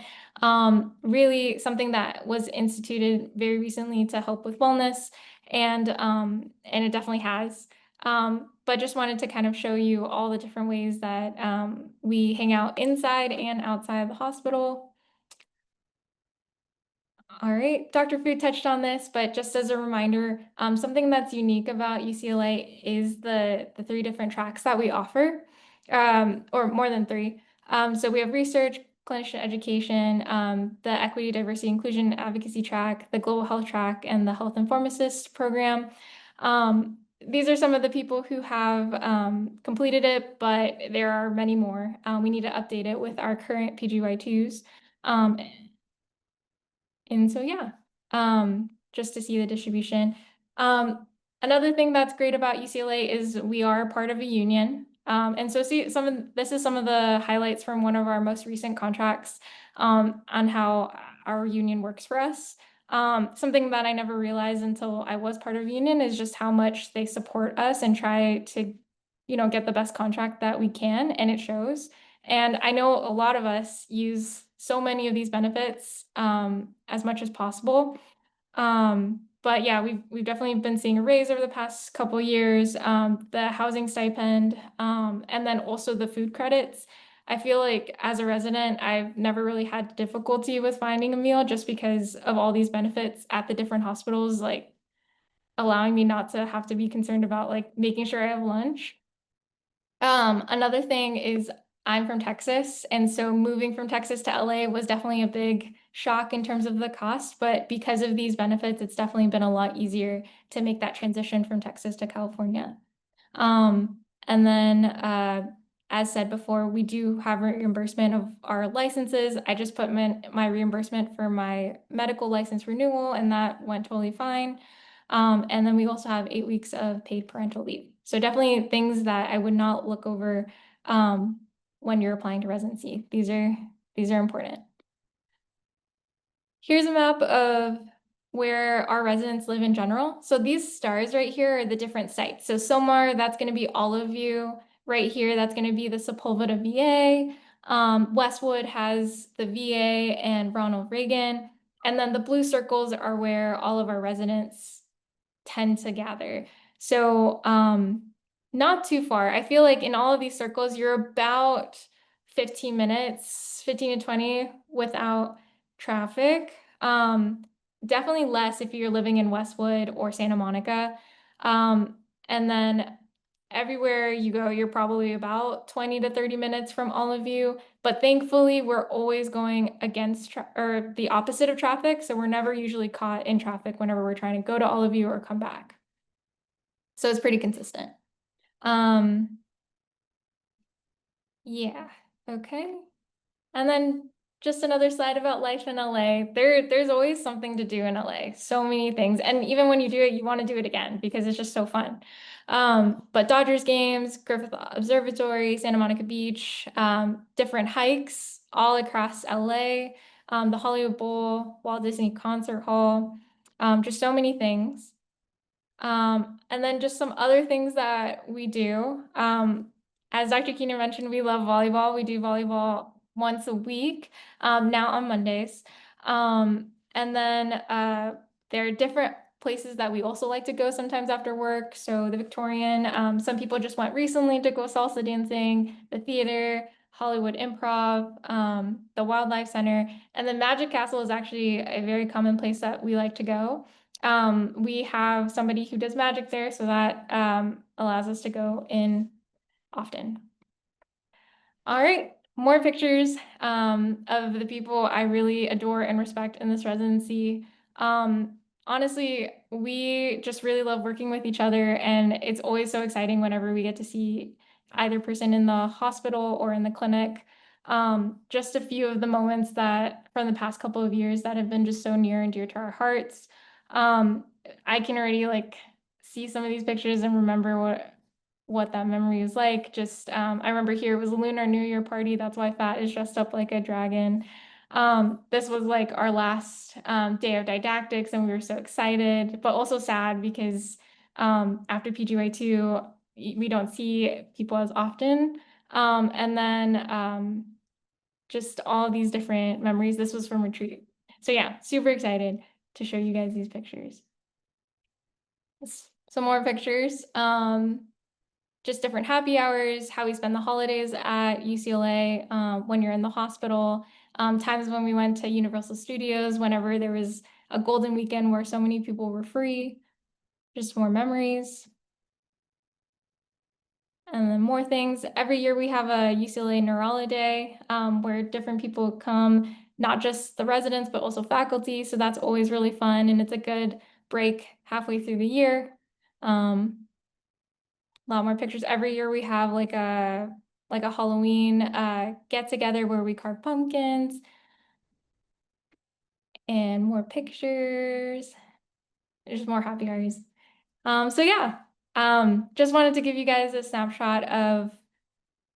Really something that was instituted very recently to help with wellness, and it definitely has. But just wanted to kind of show you all the different ways that we hang out inside and outside of the hospital. All right, Dr. Fu touched on this, but just as a reminder, something that's unique about UCLA is the 3 different tracks that we offer, or more than 3. So we have research, clinician education, the equity, diversity, inclusion, advocacy track, the global health track, and the health informaticist program. These are some of the people who have completed it, but there are many more. We need to update it with our current PGY2s. And so, yeah, just to see the distribution. Another thing that's great about UCLA is we are part of a union. And so this is some of the highlights from one of our most recent contracts on how our union works for us. Something that I never realized until I was part of a union is just how much they support us and try to, get the best contract that we can, and it shows. And I know a lot of us use so many of these benefits as much as possible. But yeah, we've definitely been seeing a raise over the past couple of years, the housing stipend, and then also the food credits. I feel like as a resident, I've never really had difficulty with finding a meal just because of all these benefits at the different hospitals, like allowing me not to have to be concerned about like making sure I have lunch. Another thing is I'm from Texas, and so moving from Texas to LA was definitely a big shock in terms of the cost, but because of these benefits, it's definitely been a lot easier to make that transition from Texas to California. And then, as said before, we do have reimbursement of our licenses. I just put my reimbursement for my medical license renewal, and that went totally fine. And then we also have 8 weeks of paid parental leave. So definitely things that I would not look over when you're applying to residency. These are important. Here's a map of where our residents live in general. So these stars right here are the different sites. So Somar, that's going to be all of you. Right here, that's going to be the Sepulveda VA. Westwood has the VA and Ronald Reagan. And then the blue circles are where all of our residents tend to gather. So not too far. I feel like in all of these circles, you're about 15 minutes, 15 to 20 without traffic. Definitely less if you're living in Westwood or Santa Monica. And then everywhere you go, you're probably about 20 to 30 minutes from all of you. But thankfully, we're always going against or the opposite of traffic. So we're never usually caught in traffic whenever we're trying to go to all of you or come back. So it's pretty consistent. Um, yeah, okay. And then just another slide about life in LA. There's always something to do in LA. So many things. And even when you do it, you want to do it again because it's just so fun. But Dodgers games, Griffith Observatory, Santa Monica Beach, different hikes all across LA, the Hollywood Bowl, Walt Disney Concert Hall, just so many things. And then just some other things that we do. As Dr. Keener mentioned, we love volleyball. We do volleyball once a week, now on Mondays. And then there are different places that we also like to go sometimes after work. So the Victorian, some people just went recently to go salsa dancing, the theater, Hollywood Improv, the Wildlife Center, and the Magic Castle is actually a very common place that we like to go. We have somebody who does magic there, so that allows us to go in often. All right, more pictures of the people I really adore and respect in this residency. Honestly, we just really love working with each other, and it's always so exciting whenever we get to see either person in the hospital or in the clinic. Just a few of the moments that from the past couple of years that have been just so near and dear to our hearts. I can already like see some of these pictures and remember what that memory is like. Just I remember here it was a Lunar New Year party. That's why Fat is dressed up like a dragon. This was like our last day of didactics, and we were so excited, but also sad because after PGY2, we don't see people as often. And then just all these different memories. This was from retreat. So yeah, super excited to show you guys these pictures. Some more pictures. Just different happy hours, how we spend the holidays at UCLA when you're in the hospital, times when we went to Universal Studios, whenever there was a golden weekend where so many people were free, just more memories. And then more things. Every year we have a UCLA Neurology Day where different people come, not just the residents, but also faculty. So that's always really fun. And it's a good break halfway through the year. A lot more pictures. Every year we have like a Halloween get together where we carve pumpkins and more pictures. There's more happy hours. So yeah, just wanted to give you guys a snapshot of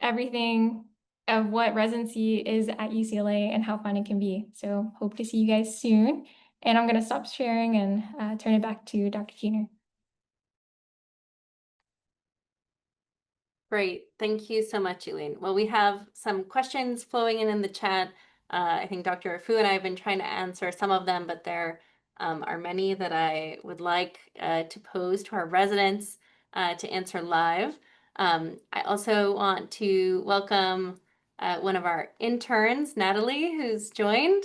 everything of what residency is at UCLA and how fun it can be. So hope to see you guys soon. And I'm going to stop sharing and turn it back to Dr. Keener. Great. Thank you so much, Elaine. Well, we have some questions flowing in the chat. I think Dr. Fu and I have been trying to answer some of them, but there are many that I would like to pose to our residents to answer live. I also want to welcome one of our interns, Natalie, who's joined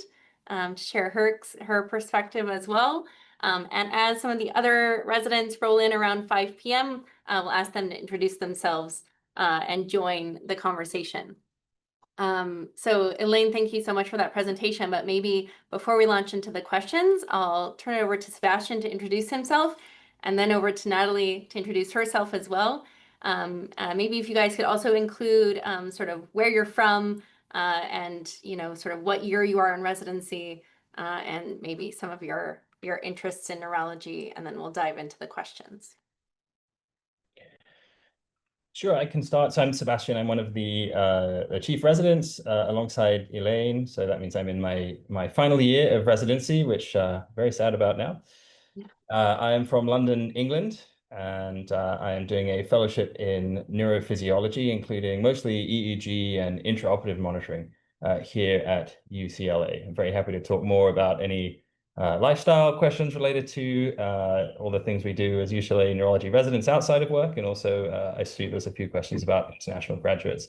to share her perspective as well. And as some of the other residents roll in around 5 p.m., we'll ask them to introduce themselves and join the conversation. So Elaine, thank you so much for that presentation, but maybe before we launch into the questions, I'll turn it over to Sebastian to introduce himself, and then over to Natalie to introduce herself as well. Maybe if you guys could also include sort of where you're from and sort of what year you are in residency and maybe some of your interests in neurology, and then we'll dive into the questions. Sure, I can start. So I'm Sebastian. I'm one of the chief residents alongside Elaine. So that means I'm in my final year of residency, which very sad about now. I am from London, England, and I am doing a fellowship in neurophysiology, including mostly EEG and intraoperative monitoring here at UCLA. I'm very happy to talk more about any lifestyle questions related to all the things we do as UCLA Neurology residents outside of work. And also, I see there's a few questions about international graduates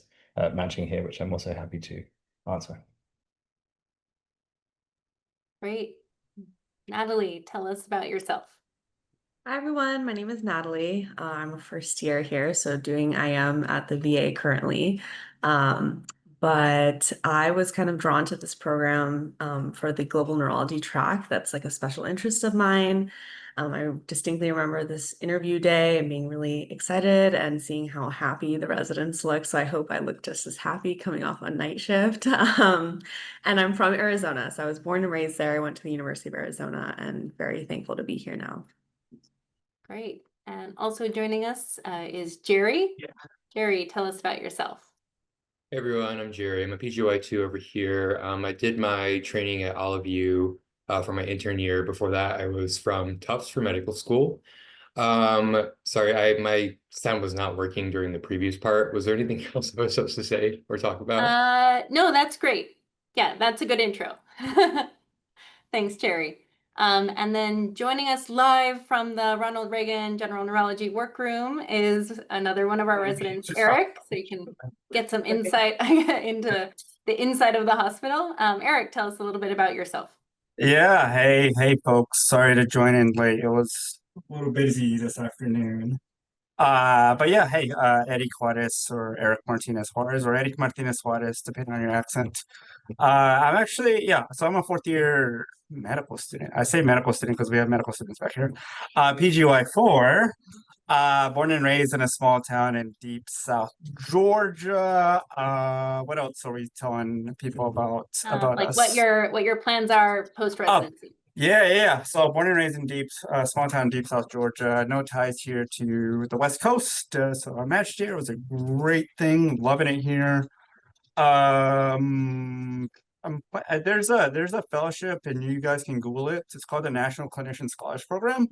matching here, which I'm also happy to answer. Great. Natalie, tell us about yourself. Hi everyone, my name is Natalie. I'm a first year here, so doing IM at the VA currently. But I was kind of drawn to this program for the global neurology track. That's like a special interest of mine. I distinctly remember this interview day and being really excited and seeing how happy the residents look. So I hope I look just as happy coming off on night shift. And I'm from Arizona, so I was born and raised there. I went to the University of Arizona and very thankful to be here now. Great. And also joining us is Jerry. Yeah. Jerry, tell us about yourself. Hey everyone, I'm Jerry. I'm a PGY2 over here. I did my training at All of You for my intern year. Before that, I was from Tufts for medical school. Sorry, my sound was not working during the previous part. Was there anything else I was supposed to say or talk about? No, that's great. Yeah, that's a good intro. Thanks, Jerry. And then joining us live from the Ronald Reagan General Neurology Workroom is another one of our residents, Eric, so you can get some insight into the inside of the hospital. Eric, tell us a little bit about yourself. Yeah, hey folks. Sorry to join in late. It was a little busy this afternoon. But yeah, hey, Eddie Juarez or Eric Martinez Juarez or Eric Martinez Juarez, depending on your accent. I'm actually, so I'm a fourth year medical student. I say medical student because we have medical students back here. PGY4, born and raised in a small town in deep South Georgia. What else are we telling people about Like us? what your plans are post-residency. Yeah. So born and raised in deep, small town, deep South Georgia. No ties here to the West Coast. So I matched here. It was a great thing. Loving it here. There's a fellowship, and you guys can Google it. It's called the National Clinician Scholars Program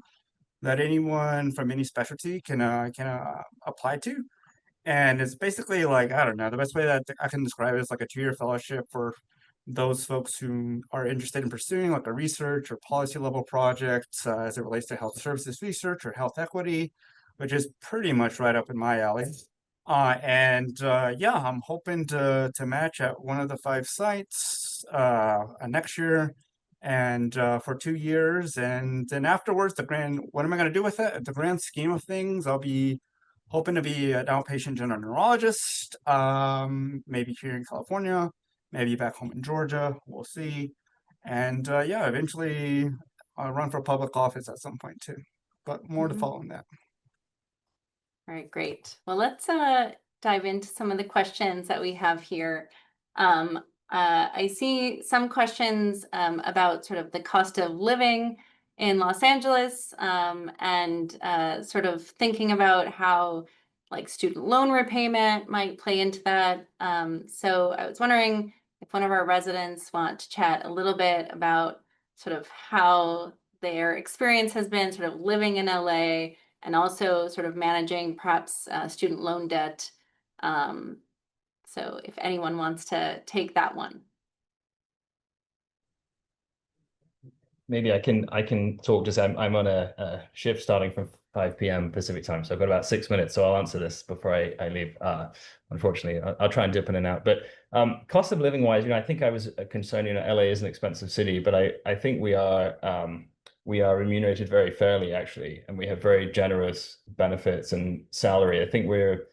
that anyone from any specialty can apply to. And it's basically like, I don't know, the best way that I can describe it is like a 2-year fellowship for those folks who are interested in pursuing like a research or policy level project as it relates to health services research or health equity, which is pretty much right up in my alley. I'm hoping to match at one of the 5 sites next year and for 2 years. And then afterwards, what am I going to do with it? The grand scheme of things, I'll be hoping to be an outpatient general neurologist, maybe here in California, maybe back home in Georgia. We'll see. And eventually I'll run for public office at some point too. But more to follow on that. All right, great. Well, let's dive into some of the questions that we have here. I see some questions about sort of the cost of living in Los Angeles and sort of thinking about how like student loan repayment might play into that. So I was wondering if one of our residents want to chat a little bit about sort of how their experience has been sort of living in LA and also sort of managing perhaps student loan debt. So if anyone wants to take that one. Maybe I can talk. Just I'm on a shift starting from 5 p.m. Pacific time, so I've got about 6 minutes. So I'll answer this before I leave. Unfortunately, I'll try and dip in and out. But cost of living wise, I think I was concerned. LA is an expensive city, but I think we are remunerated very fairly actually, and we have very generous benefits and salary. I think we're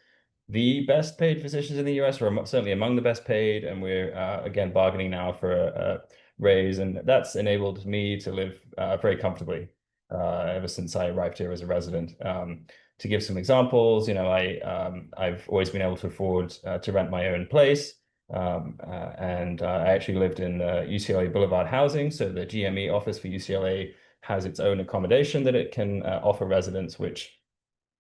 the best paid physicians in the US, or certainly among the best paid, and we're again bargaining now for a raise, and that's enabled me to live very comfortably ever since I arrived here as a resident. To give some examples, I've always been able to afford to rent my own place, and I actually lived in UCLA Boulevard housing, so the GME office for UCLA has its own accommodation that it can offer residents, which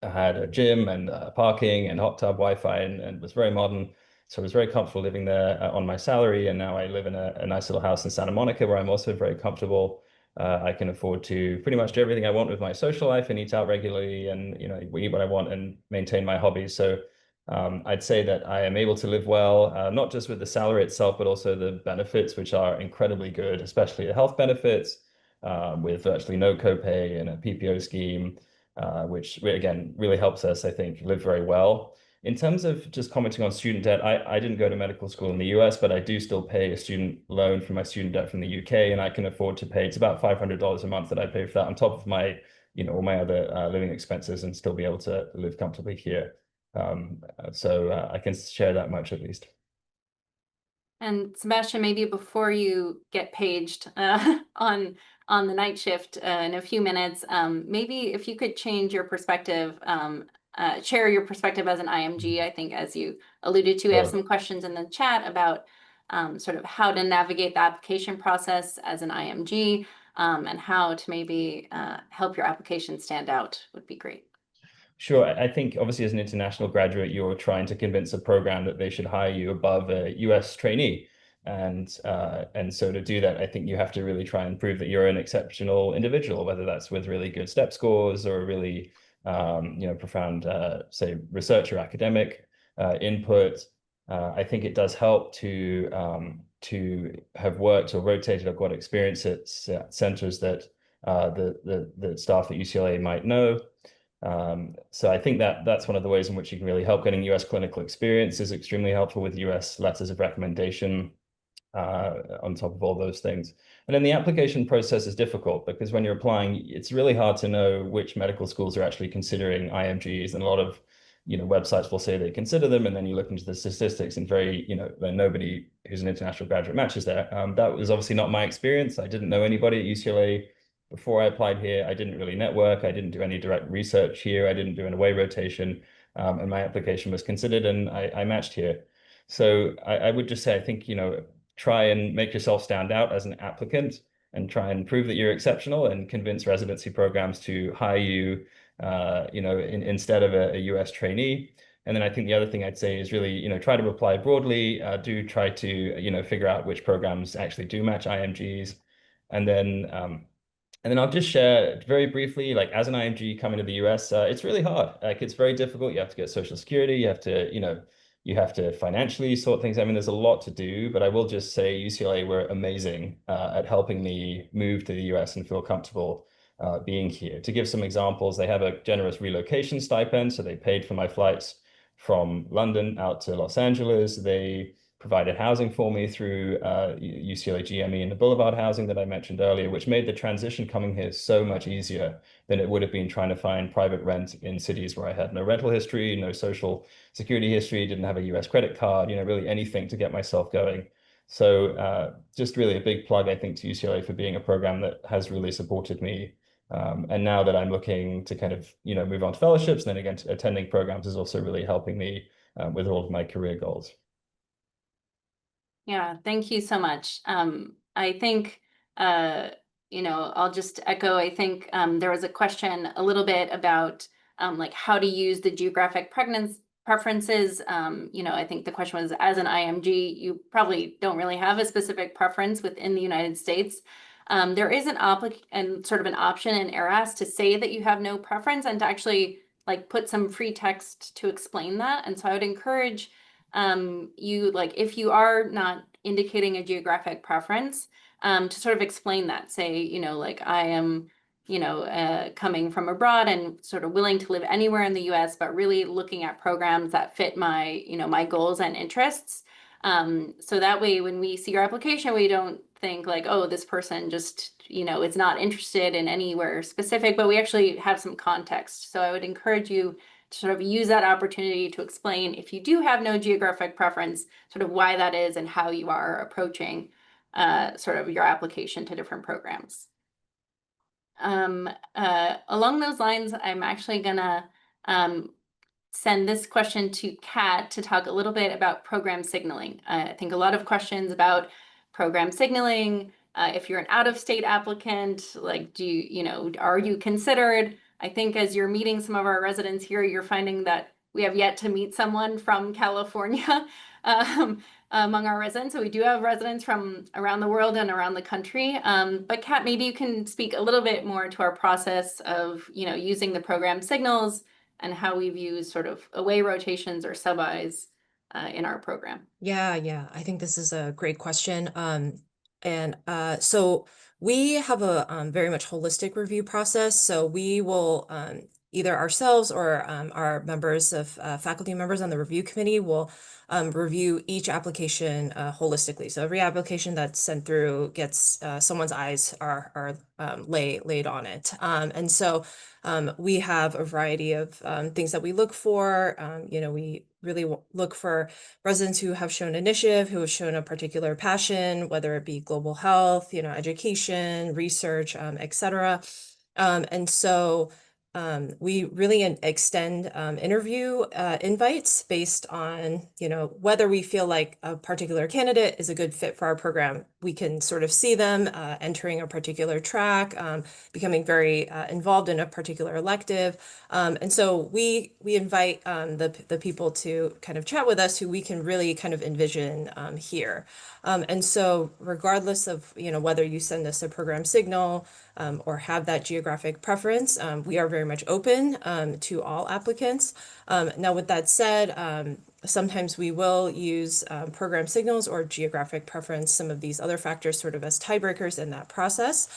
had a gym and parking and hot tub Wi-Fi and was very modern. So I was very comfortable living there on my salary. And now I live in a nice little house in Santa Monica where I'm also very comfortable. I can afford to pretty much do everything I want with my social life and eat out regularly and eat what I want and maintain my hobbies. So I'd say that I am able to live well, not just with the salary itself, but also the benefits, which are incredibly good, especially the health benefits. with virtually no copay and a PPO scheme, which again really helps us, I think, live very well. In terms of just commenting on student debt, I didn't go to medical school in the US, but I do still pay a student loan for my student debt from the UK, and I can afford to pay, it's about $500 a month that I pay for that on top of my, all my other living expenses, and still be able to live comfortably here. So I can share that much at least. And Sebastian, maybe before you get paged on the night shift in a few minutes, maybe if you could change your perspective, share your perspective as an IMG. I think, as you alluded to, we have Sure. some questions in the chat about sort of how to navigate the application process as an IMG, and how to maybe help your application stand out would be great. Sure. I think obviously as an international graduate, you're trying to convince a program that they should hire you above a US trainee. And so to do that, I think you have to really try and prove that you're an exceptional individual, whether that's with really good step scores or a really profound, say, research or academic input. I think it does help to have worked or rotated or got experience at centers that the staff at UCLA might know. So I think that that's one of the ways in which you can really help. Getting US clinical experience is extremely helpful with US letters of recommendation on top of all those things. And then the application process is difficult because when you're applying, it's really hard to know which medical schools are actually considering IMGs. And a lot of websites will say they consider them, and then you look into the statistics and nobody who's an international graduate matches there. That was obviously not my experience. I didn't know anybody at UCLA before I applied here. I didn't really network. I didn't do any direct research here. I didn't do an away rotation, and my application was considered, and I matched here. So I would just say, I think, try and make yourself stand out as an applicant, and try and prove that you're exceptional, and convince residency programs to hire you, instead of a US trainee. And then I think the other thing I'd say is really, try to apply broadly. Do try to, figure out which programs actually do match IMGs. And then I'll just share very briefly, like as an IMG coming to the US, it's really hard. Like it's very difficult. You have to get Social Security. You have to, you have to financially sort things. I mean, there's a lot to do, but I will just say UCLA were amazing at helping me move to the US and feel comfortable being here. To give some examples, they have a generous relocation stipend. So they paid for my flights from London out to Los Angeles. They provided housing for me through UCLA GME and the Boulevard housing that I mentioned earlier, which made the transition coming here so much easier than it would have been trying to find private rent in cities where I had no rental history, no social security history, didn't have a US credit card, really anything to get myself going. So just really a big plug, I think, to UCLA for being a program that has really supported me. And now that I'm looking to kind of, move on to fellowships, and then again, attending programs is also really helping me with all of my career goals. Yeah, thank you so much. I think, I'll just echo, I think there was a question a little bit about like how to use the geographic preferences. I think the question was, as an IMG, you probably don't really have a specific preference within the United States. There is an sort of an option in ERAS to say that you have no preference, and to actually like put some free text to explain that. And so I would encourage you, like, if you are not indicating a geographic preference, to sort of explain that. Say, like, I am, coming from abroad and sort of willing to live anywhere in the US, but really looking at programs that fit my, my goals and interests. So that way, when we see your application, we don't think like, oh, this person just, is not interested in anywhere specific, but we actually have some context. So I would encourage you to sort of use that opportunity to explain, if you do have no geographic preference, sort of why that is and how you are approaching sort of your application to different programs. Along those lines, I'm actually gonna send this question to Kat to talk a little bit about program signaling. I think a lot of questions about program signaling. If you're an out-of-state applicant, like, are you considered? I think as you're meeting some of our residents here, you're finding that we have yet to meet someone from California among our residents. So we do have residents from around the world and around the country. But Kat, maybe you can speak a little bit more to our process of, using the program signals and how we've used sort of away rotations or sub-Is in our program. Yeah, I think this is a great question. And so we have a very much holistic review process. So we will either ourselves or our members of faculty members on the review committee will review each application holistically. So every application that's sent through gets someone's eyes are laid on it. And so we have a variety of things that we look for. We really look for residents who have shown initiative, who have shown a particular passion, whether it be global health, education, research, et cetera. And so we really extend interview invites based on, whether we feel like a particular candidate is a good fit for our program. We can sort of see them entering a particular track, becoming very involved in a particular elective. And so we invite the people to kind of chat with us who we can really kind of envision here. And so regardless of, whether you send us a program signal or have that geographic preference, we are very much open to all applicants. Now, with that said, sometimes we will use program signals or geographic preference, some of these other factors sort of as tiebreakers in that process,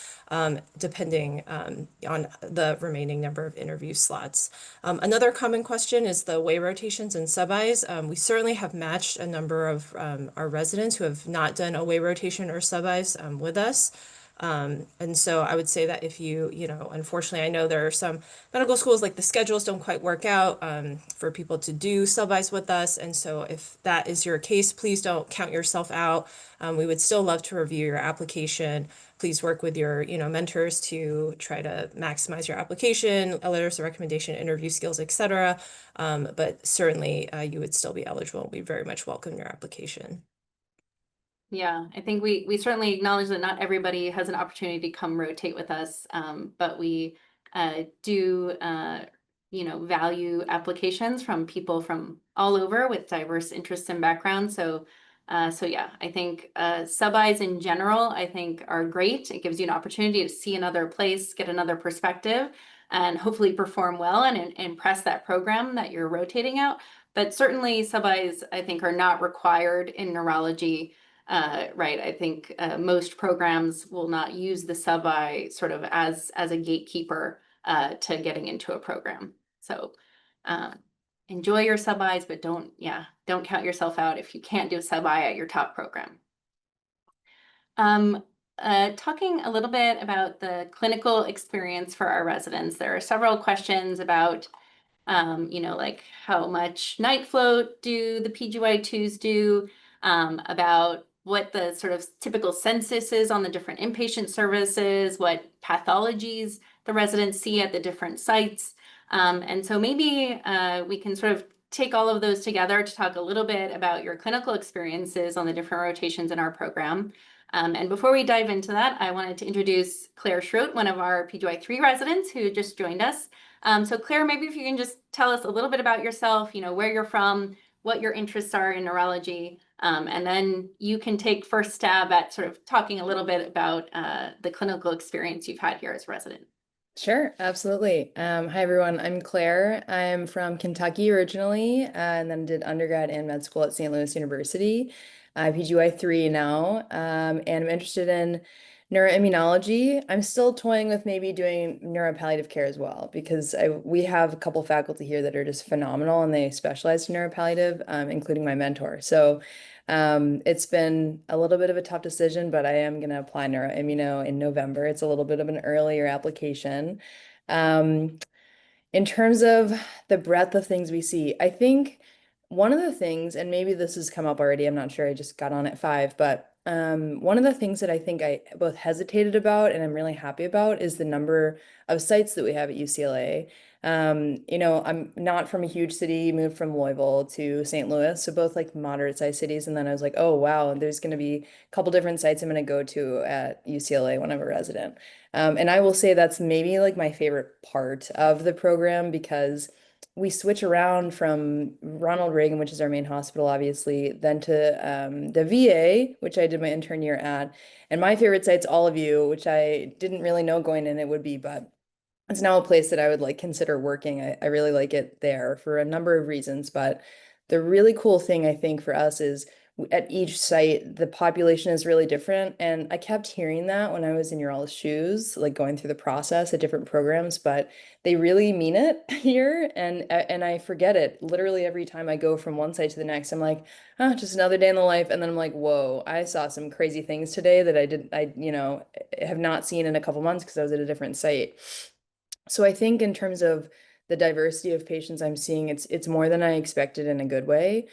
depending on the remaining number of interview slots. Another common question is the way rotations and sub-Is. We certainly have matched a number of our residents who have not done a way rotation or sub-Is with us. And so I would say that if unfortunately, I know there are some medical schools like the schedules don't quite work out for people to do sub-Is with us. And so if that is your case, please don't count yourself out. We would still love to review your application. Please work with your, mentors to try to maximize your application, letters of recommendation, interview skills, et cetera. But certainly you would still be eligible. We very much welcome your application. Yeah, I think we certainly acknowledge that not everybody has an opportunity to come rotate with us, but we do value applications from people from all over with diverse interests and backgrounds. So yeah, I think sub-Is in general, I think are great. It gives you an opportunity to see another place, get another perspective, and hopefully perform well and impress that program that you're rotating out. But certainly sub-Is, I think, are not required in neurology. Right. I think most programs will not use the sub-I sort of as a gatekeeper to getting into a program. So enjoy your sub-Is, but don't count yourself out if you can't do a sub-I at your top program. Talking a little bit about the clinical experience for our residents, there are several questions about like how much night float do the PGY2s do, about what the sort of typical census is on the different inpatient services, what pathologies the residents see at the different sites. And so maybe we can sort of take all of those together to talk a little bit about your clinical experiences on the different rotations in our program. And before we dive into that, I wanted to introduce Claire Schroet, one of our PGY3 residents who just joined us. So Claire, maybe if you can just tell us a little bit about yourself, where you're from, what your interests are in neurology, and then you can take first stab at sort of talking a little bit about the clinical experience you've had here as a resident. Sure, absolutely. Hi, everyone. I'm Claire. I'm from Kentucky originally, and then did undergrad and med school at St. Louis University. I'm PGY3 now, and I'm interested in neuroimmunology. I'm still toying with maybe doing neuropalliative care as well, because we have a couple faculty here that are just phenomenal, and they specialize in neuropalliative, including my mentor. So it's been a little bit of a tough decision, but I am going to apply neuroimmuno in November. It's a little bit of an earlier application. In terms of the breadth of things we see, I think one of the things, and maybe this has come up already, I'm not sure, I just got on at 5, but one of the things that I think I both hesitated about and I'm really happy about is the number of sites that we have at UCLA. I'm not from a huge city, moved from Louisville to St. Louis, so both like moderate sized cities. And then I was like, oh, wow, there's going to be a couple different sites I'm going to go to at UCLA when I'm a resident. And I will say that's maybe like my favorite part of the program, because we switch around from Ronald Reagan, which is our main hospital, obviously, then to the VA, which I did my intern year at. And my favorite site's All of You, which I didn't really know going in it would be, but it's now a place that I would like consider working. I really like it there for a number of reasons, but the really cool thing I think for us is at each site, the population is really different. And I kept hearing that when I was in your all's shoes, like going through the process at different programs, but they really mean it here. And I forget it literally every time I go from one site to the next. I'm like, oh, just another day in the life. And then I'm like, whoa, I saw some crazy things today that I have not seen in a couple months because I was at a different site. So I think in terms of the diversity of patients I'm seeing, it's more than I expected in a good way,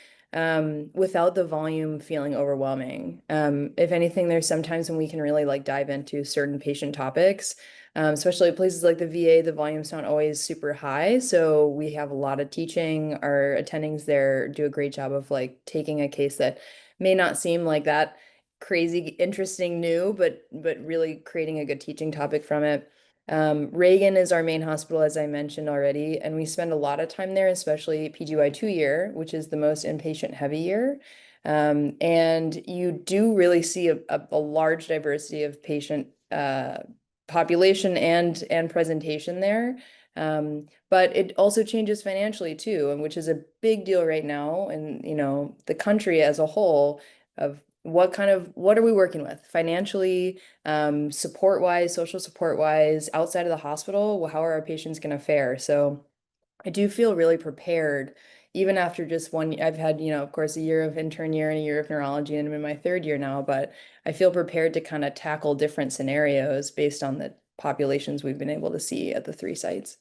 without the volume feeling overwhelming. If anything, there's sometimes when we can really like dive into certain patient topics, especially places like the VA, the volume's not always super high. So we have a lot of teaching. Our attendings there do a great job of like taking a case that may not seem like that crazy, interesting, new, but really creating a good teaching topic from it. Reagan is our main hospital, as I mentioned already, and we spend a lot of time there, especially PGY2 year, which is the most inpatient heavy year. And you do really see a large diversity of patient population and presentation there. But it also changes financially too, and which is a big deal right now, and the country as a whole of what are we working with financially, support wise, social support wise, outside of the hospital, how are our patients going to fare? So I do feel really prepared, even after just one. I've had, of course, a year of intern year and a year of neurology, and I'm in my third year now, but I feel prepared to kind of tackle different scenarios based on the populations we've been able to see at the 3 sites.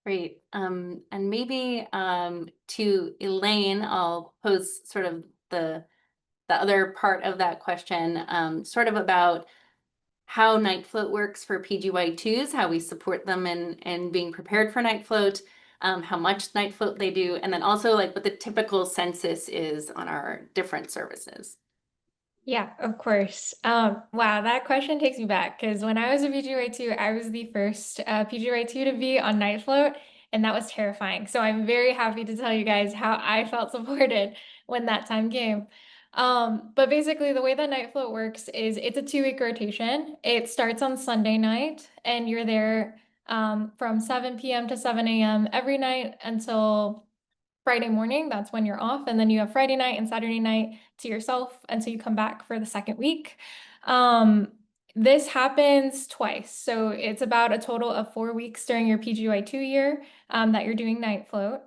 Great. And maybe to Elaine, I'll pose sort of the other part of that question, sort of about how night float works for PGY2s, how we support them in being prepared for night float, how much night float they do, and then also like what the typical census is on our different services. Yeah, of course. Wow, that question takes me back because when I was a PGY2, I was the first PGY2 to be on night float, and that was terrifying. So I'm very happy to tell you guys how I felt supported when that time came. But basically, the way that night float works is it's a 2-week rotation. It starts on Sunday night, and you're there from 7 p.m. to 7 a.m. every night until Friday morning. That's when you're off. And then you have Friday night and Saturday night to yourself until you come back for the second week. This happens twice. So it's about a total of 4 weeks during your PGY2 year that you're doing night float.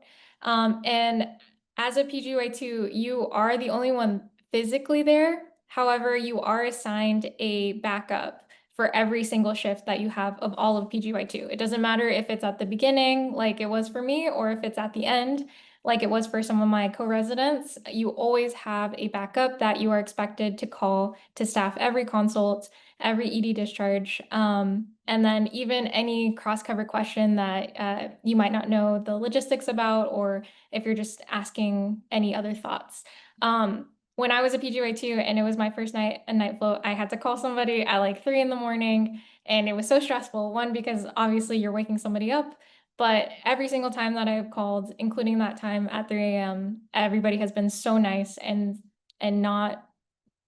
And as a PGY2, you are the only one physically there. However, you are assigned a backup for every single shift that you have of all of PGY2. It doesn't matter if it's at the beginning, like it was for me, or if it's at the end, like it was for some of my co-residents. You always have a backup that you are expected to call to staff every consult, every ED discharge, and then even any cross-cover question that you might not know the logistics about, or if you're just asking any other thoughts. When I was a PGY2 and it was my first night a night float, I had to call somebody at like 3 in the morning, and it was so stressful. One, because obviously you're waking somebody up, but every single time that I've called, including that time at 3 a.m., everybody has been so nice and not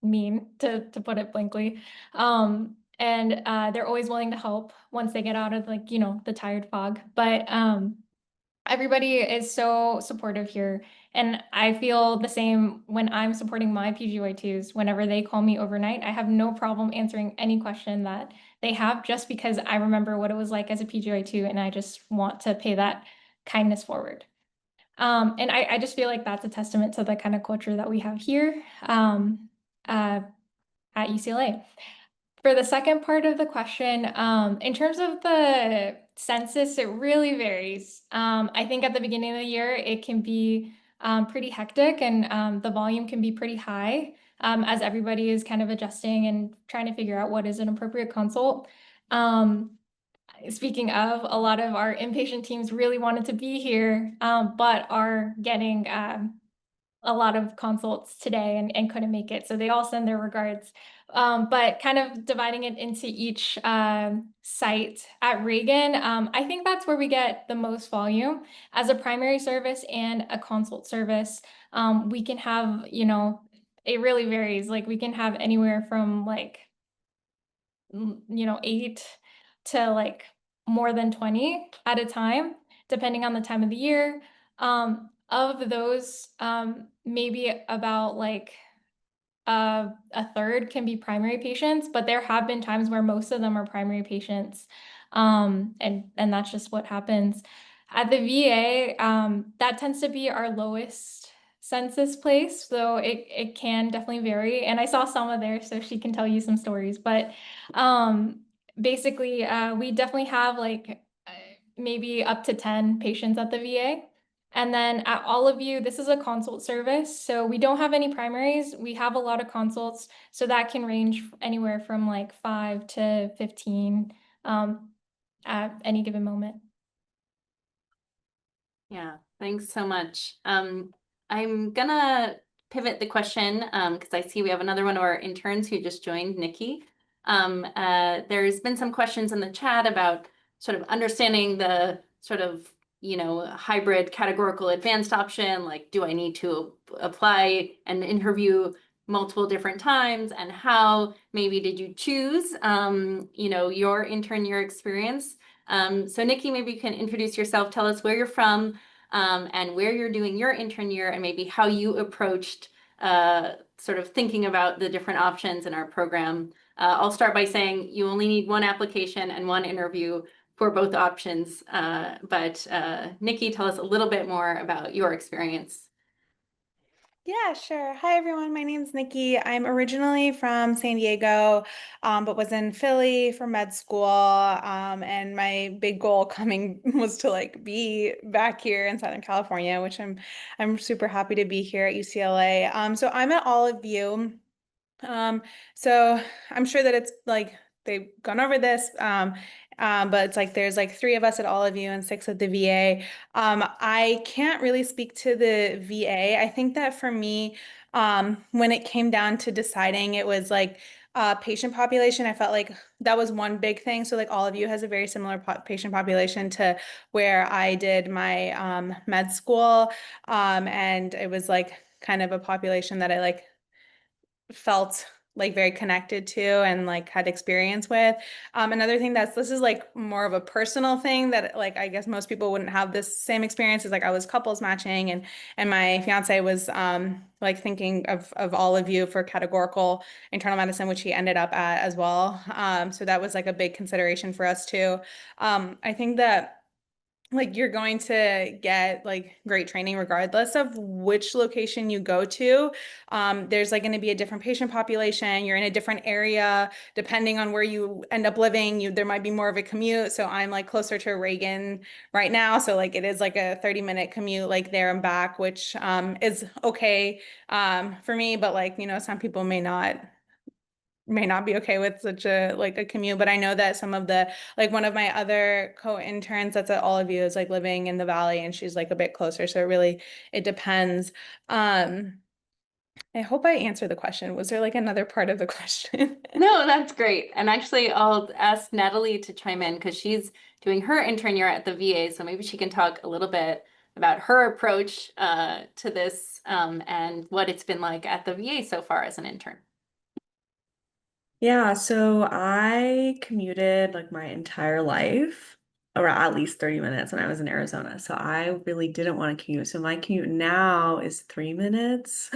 mean, to put it blankly. And they're always willing to help once they get out of like, the tired fog. But everybody is so supportive here. And I feel the same when I'm supporting my PGY2s. Whenever they call me overnight, I have no problem answering any question that they have, just because I remember what it was like as a PGY2, and I just want to pay that kindness forward. And I just feel like that's a testament to the kind of culture that we have here at UCLA. For the second part of the question, in terms of the census, it really varies. I think at the beginning of the year, it can be pretty hectic, and the volume can be pretty high as everybody is kind of adjusting and trying to figure out what is an appropriate consult. Speaking of, a lot of our inpatient teams really wanted to be here, but are getting a lot of consults today and couldn't make it. So they all send their regards. But kind of dividing it into each site at Reagan, I think that's where we get the most volume. As a primary service and a consult service, we can have, it really varies. Like we can have anywhere from like, 8 to like more than 20 at a time, depending on the time of the year. of those, maybe about like a third can be primary patients, but there have been times where most of them are primary patients. And that's just what happens. At the VA, that tends to be our lowest census place, so it can definitely vary. And I saw Selma there, so she can tell you some stories. But basically, we definitely have like maybe up to 10 patients at the VA. And then at all of you, this is a consult service. So we don't have any primaries. We have a lot of consults. So that can range anywhere from like 5 to 15 at any given moment. Yeah, thanks so much. I'm gonna pivot the question because I see we have another one of our interns who just joined, Nikki. There's been some questions in the chat about sort of understanding the sort of, hybrid categorical advanced option, like do I need to apply and interview multiple different times, and how maybe did you choose, your intern year experience? So Nikki, maybe you can introduce yourself, tell us where you're from, and where you're doing your intern year, and maybe how you approached sort of thinking about the different options in our program. I'll start by saying you only need one application and one interview for both options. But Nikki, tell us a little bit more about your experience. Yeah, sure. Hi, everyone. My name's Nikki. I'm originally from San Diego, but was in Philly for med school. And my big goal coming was to like be back here in Southern California, which I'm super happy to be here at UCLA. So I'm at all of you. So I'm sure that it's like they've gone over this, but it's like there's like 3 of us at all of you and 6 at the VA. I can't really speak to the VA. I think that for me, when it came down to deciding, it was like patient population. I felt like that was one big thing. So like all of you has a very similar patient population to where I did my med school, and it was like kind of a population that I like felt like very connected to and like had experience with. Another thing this is like more of a personal thing that like I guess most people wouldn't have this same experience, is like I was couples matching, and my fiance was like thinking of all of you for categorical internal medicine, which he ended up at as well. So that was like a big consideration for us too. I think that like you're going to get like great training regardless of which location you go to. There's like going to be a different patient population. You're in a different area depending on where you end up living. There might be more of a commute. So I'm like closer to Reagan right now. So like it is like a 30-minute commute like there and back, which is okay for me. But like, some people may not be okay with such a like a commute. But I know that some of the like one of my other co-interns that's at all of you is like living in the valley, and she's like a bit closer, so it depends. I hope I answered the question. Was there like another part of the question? No, that's great. And actually, I'll ask Natalie to chime in because she's doing her intern year at the VA. So maybe she can talk a little bit about her approach to this and what it's been like at the VA so far as an intern. Yeah, so I commuted like my entire life, or at least 30 minutes when I was in Arizona. So I really didn't want to commute. So my commute now is 3 minutes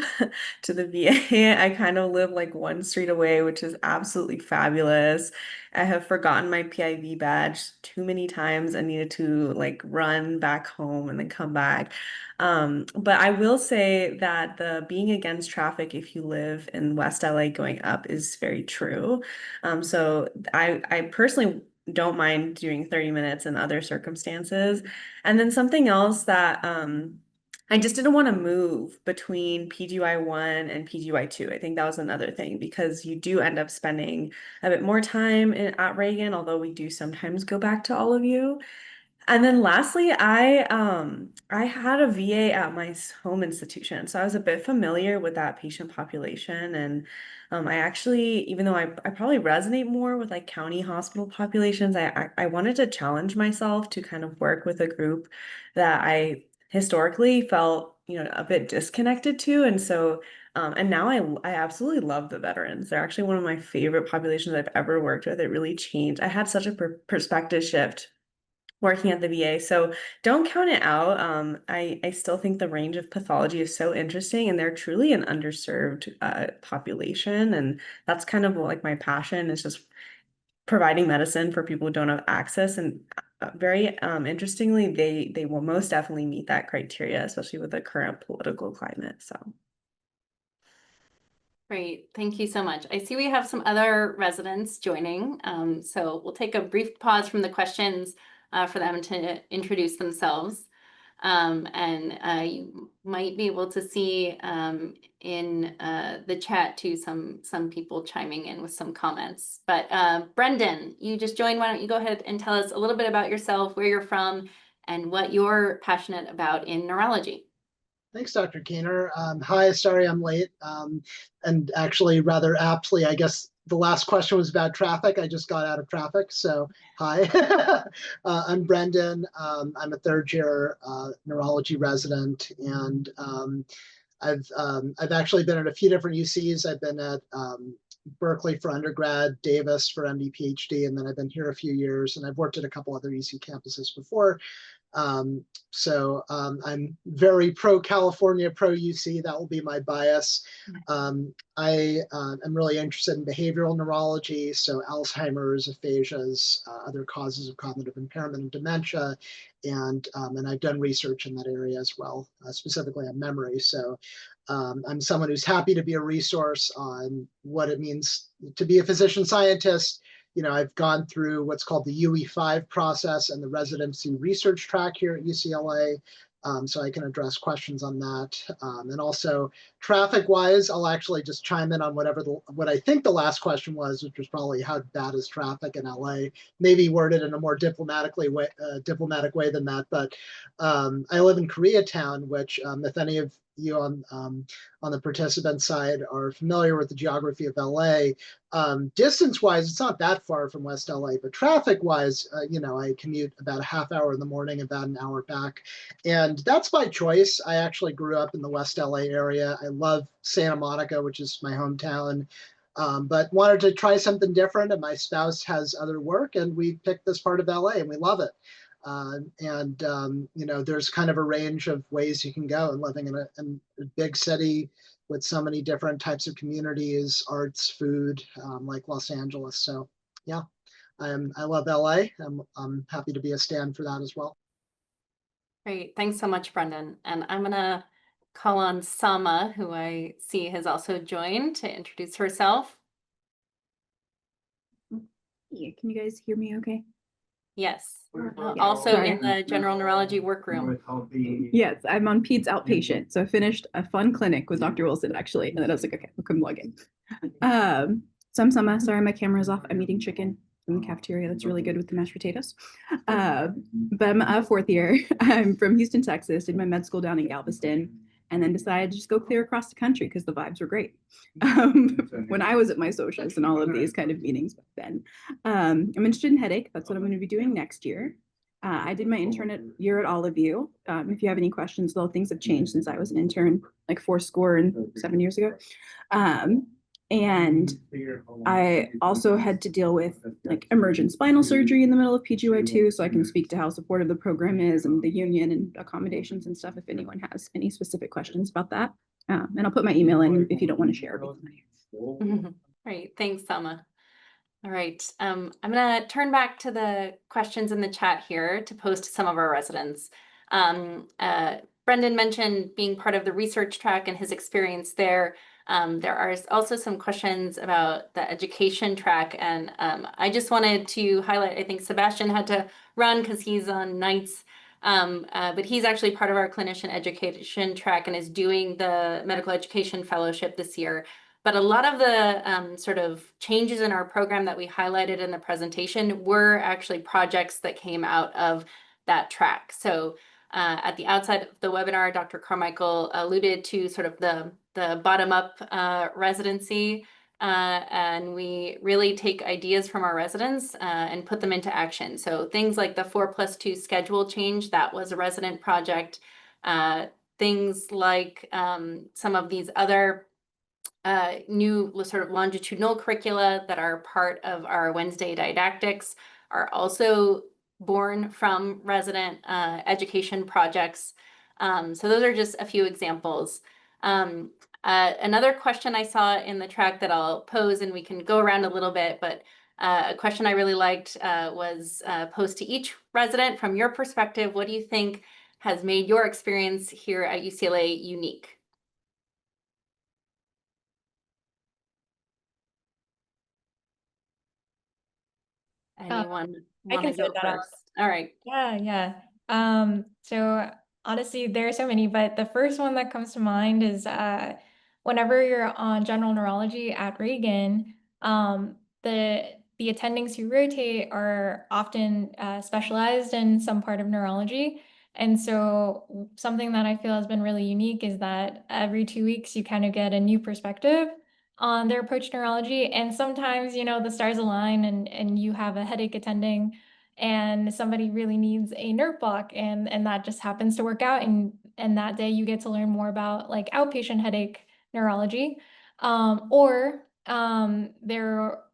to the VA. I kind of live like one street away, which is absolutely fabulous. I have forgotten my PIV badge too many times. I needed to like run back home and then come back. But I will say that the being against traffic if you live in West LA going up is very true. So I personally don't mind doing 30 minutes in other circumstances. And then something else that I just didn't want to move between PGY 1 and PGY 2. I think that was another thing because you do end up spending a bit more time at Reagan, although we do sometimes go back to all of you. And then lastly, I had a VA at my home institution, so I was a bit familiar with that patient population. And I actually, even though I probably resonate more with like county hospital populations, I wanted to challenge myself to kind of work with a group that I historically felt, a bit disconnected to. And so and now I absolutely love the veterans. They're actually one of my favorite populations I've ever worked with. It really changed. I had such a perspective shift working at the VA. So don't count it out. I still think the range of pathology is so interesting, and they're truly an underserved population. And that's kind of like my passion is just providing medicine for people who don't have access. And very interestingly, they will most definitely meet that criteria, especially with the current political climate. So. Great, thank you so much. I see we have some other residents joining, so we'll take a brief pause from the questions for them to introduce themselves. And you might be able to see in the chat too some people chiming in with some comments. But Brendan, you just joined. Why don't you go ahead and tell us a little bit about yourself, where you're from, and what you're passionate about in neurology? Thanks, Dr. Keener. Hi, sorry I'm late. And actually, rather aptly, I guess the last question was about traffic. I just got out of traffic, so hi. I'm Brendan. I'm a third-year neurology resident, and I've actually been at a few different UCs. I've been at Berkeley for undergrad, Davis for MD, PhD, and then I've been here a few years, and I've worked at a couple other UC campuses before. I'm very pro California, pro UC. That will be my bias. I am really interested in behavioral neurology, so Alzheimer's, aphasias, other causes of cognitive impairment and dementia, and I've done research in that area as well, specifically on memory. So I'm someone who's happy to be a resource on what it means to be a physician scientist. You know, I've gone through what's called the UE5 process and the residency research track here at UCLA. So I can address questions on that. And also traffic-wise, I'll actually just chime in on what I think the last question was, which was probably how bad is traffic in LA? Maybe worded in a more diplomatic way than that. But I live in Koreatown, which if any of you on the participant side are familiar with the geography of LA, distance-wise, it's not that far from West LA, but traffic-wise, you know, I commute about a half hour in the morning, about an hour back. And that's by choice. I actually grew up in the West LA area. I love Santa Monica, which is my hometown, but wanted to try something different. And my spouse has other work, and we picked this part of LA, and we love it. You know, there's kind of a range of ways you can go, and living in a big city with so many different types of communities, arts, food, like Los Angeles. So yeah, I love LA. I'm happy to be a stand for that as well. Great, thanks so much, Brendan. And I'm gonna call on Sama, who I see has also joined, to introduce herself. Yeah, can you guys hear me okay? Yes, Yeah, also sorry. in the general neurology workroom. Yes, I'm on peds outpatient. So I finished a fun clinic with Dr. Wilson actually, and then I was like, okay, I'll come log in. So I'm Sama, sorry, my camera's off. I'm eating chicken from the cafeteria. That's really good with the mashed potatoes. But I'm a fourth year. I'm from Houston, Texas, did my med school down in Galveston, and then decided to just go clear across the country because the vibes were great. When I was at my socials and all of these kind of meetings back then. I'm interested in headache. That's what I'm going to be doing next year. I did my intern year at all of you. If you have any questions, though, things have changed since I was an intern like 7 years ago. And I also had to deal with like emergent spinal surgery in the middle of PGY2, so I can speak to how supportive the program is and the union and accommodations and stuff if anyone has any specific questions about that. And I'll put my email in if you don't want to share. Great, thanks, Sama. All right, I'm gonna turn back to the questions in the chat here to post to some of our residents. Brendan mentioned being part of the research track and his experience there. There are also some questions about the education track, and I just wanted to highlight, I think Sebastian had to run because he's on nights, but he's actually part of our clinician education track and is doing the medical education fellowship this year. But a lot of the sort of changes in our program that we highlighted in the presentation were actually projects that came out of that track. So at the outside of the webinar, Dr. Carmichael alluded to sort of the bottom-up residency, and we really take ideas from our residents and put them into action. So things like the 4+2 schedule change, that was a resident project. Things like some of these other new sort of longitudinal curricula that are part of our Wednesday didactics are also born from resident education projects. So those are just a few examples. Another question I saw in the track that I'll pose, and we can go around a little bit, but a question I really liked was posed to each resident. From your perspective, what do you think has made your experience here at UCLA unique? Anyone I want can to go start that off. first? All right. Yeah. So honestly, there are so many, but the first one that comes to mind is whenever you're on general neurology at Reagan, the attendings who rotate are often specialized in some part of neurology. And so something that I feel has been really unique is that every 2 weeks you kind of get a new perspective on their approach to neurology. And sometimes, the stars align and you have a headache attending and somebody really needs a nerve block and that just happens to work out and that day you get to learn more about like outpatient headache neurology.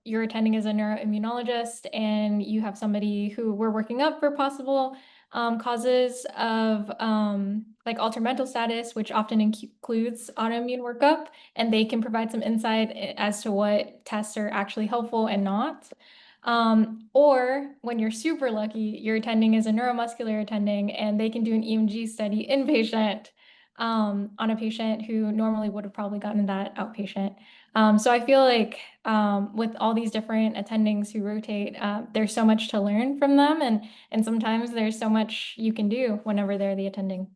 You're attending as a neuroimmunologist and you have somebody who we're working up for possible causes of like altered mental status, which often includes autoimmune workup, and they can provide some insight as to what tests are actually helpful and not. Or when you're super lucky, you're attending as a neuromuscular attending, and they can do an EMG study inpatient on a patient who normally would have probably gotten that outpatient. So I feel like with all these different attendings who rotate, there's so much to learn from them, and sometimes there's so much you can do whenever they're the attending.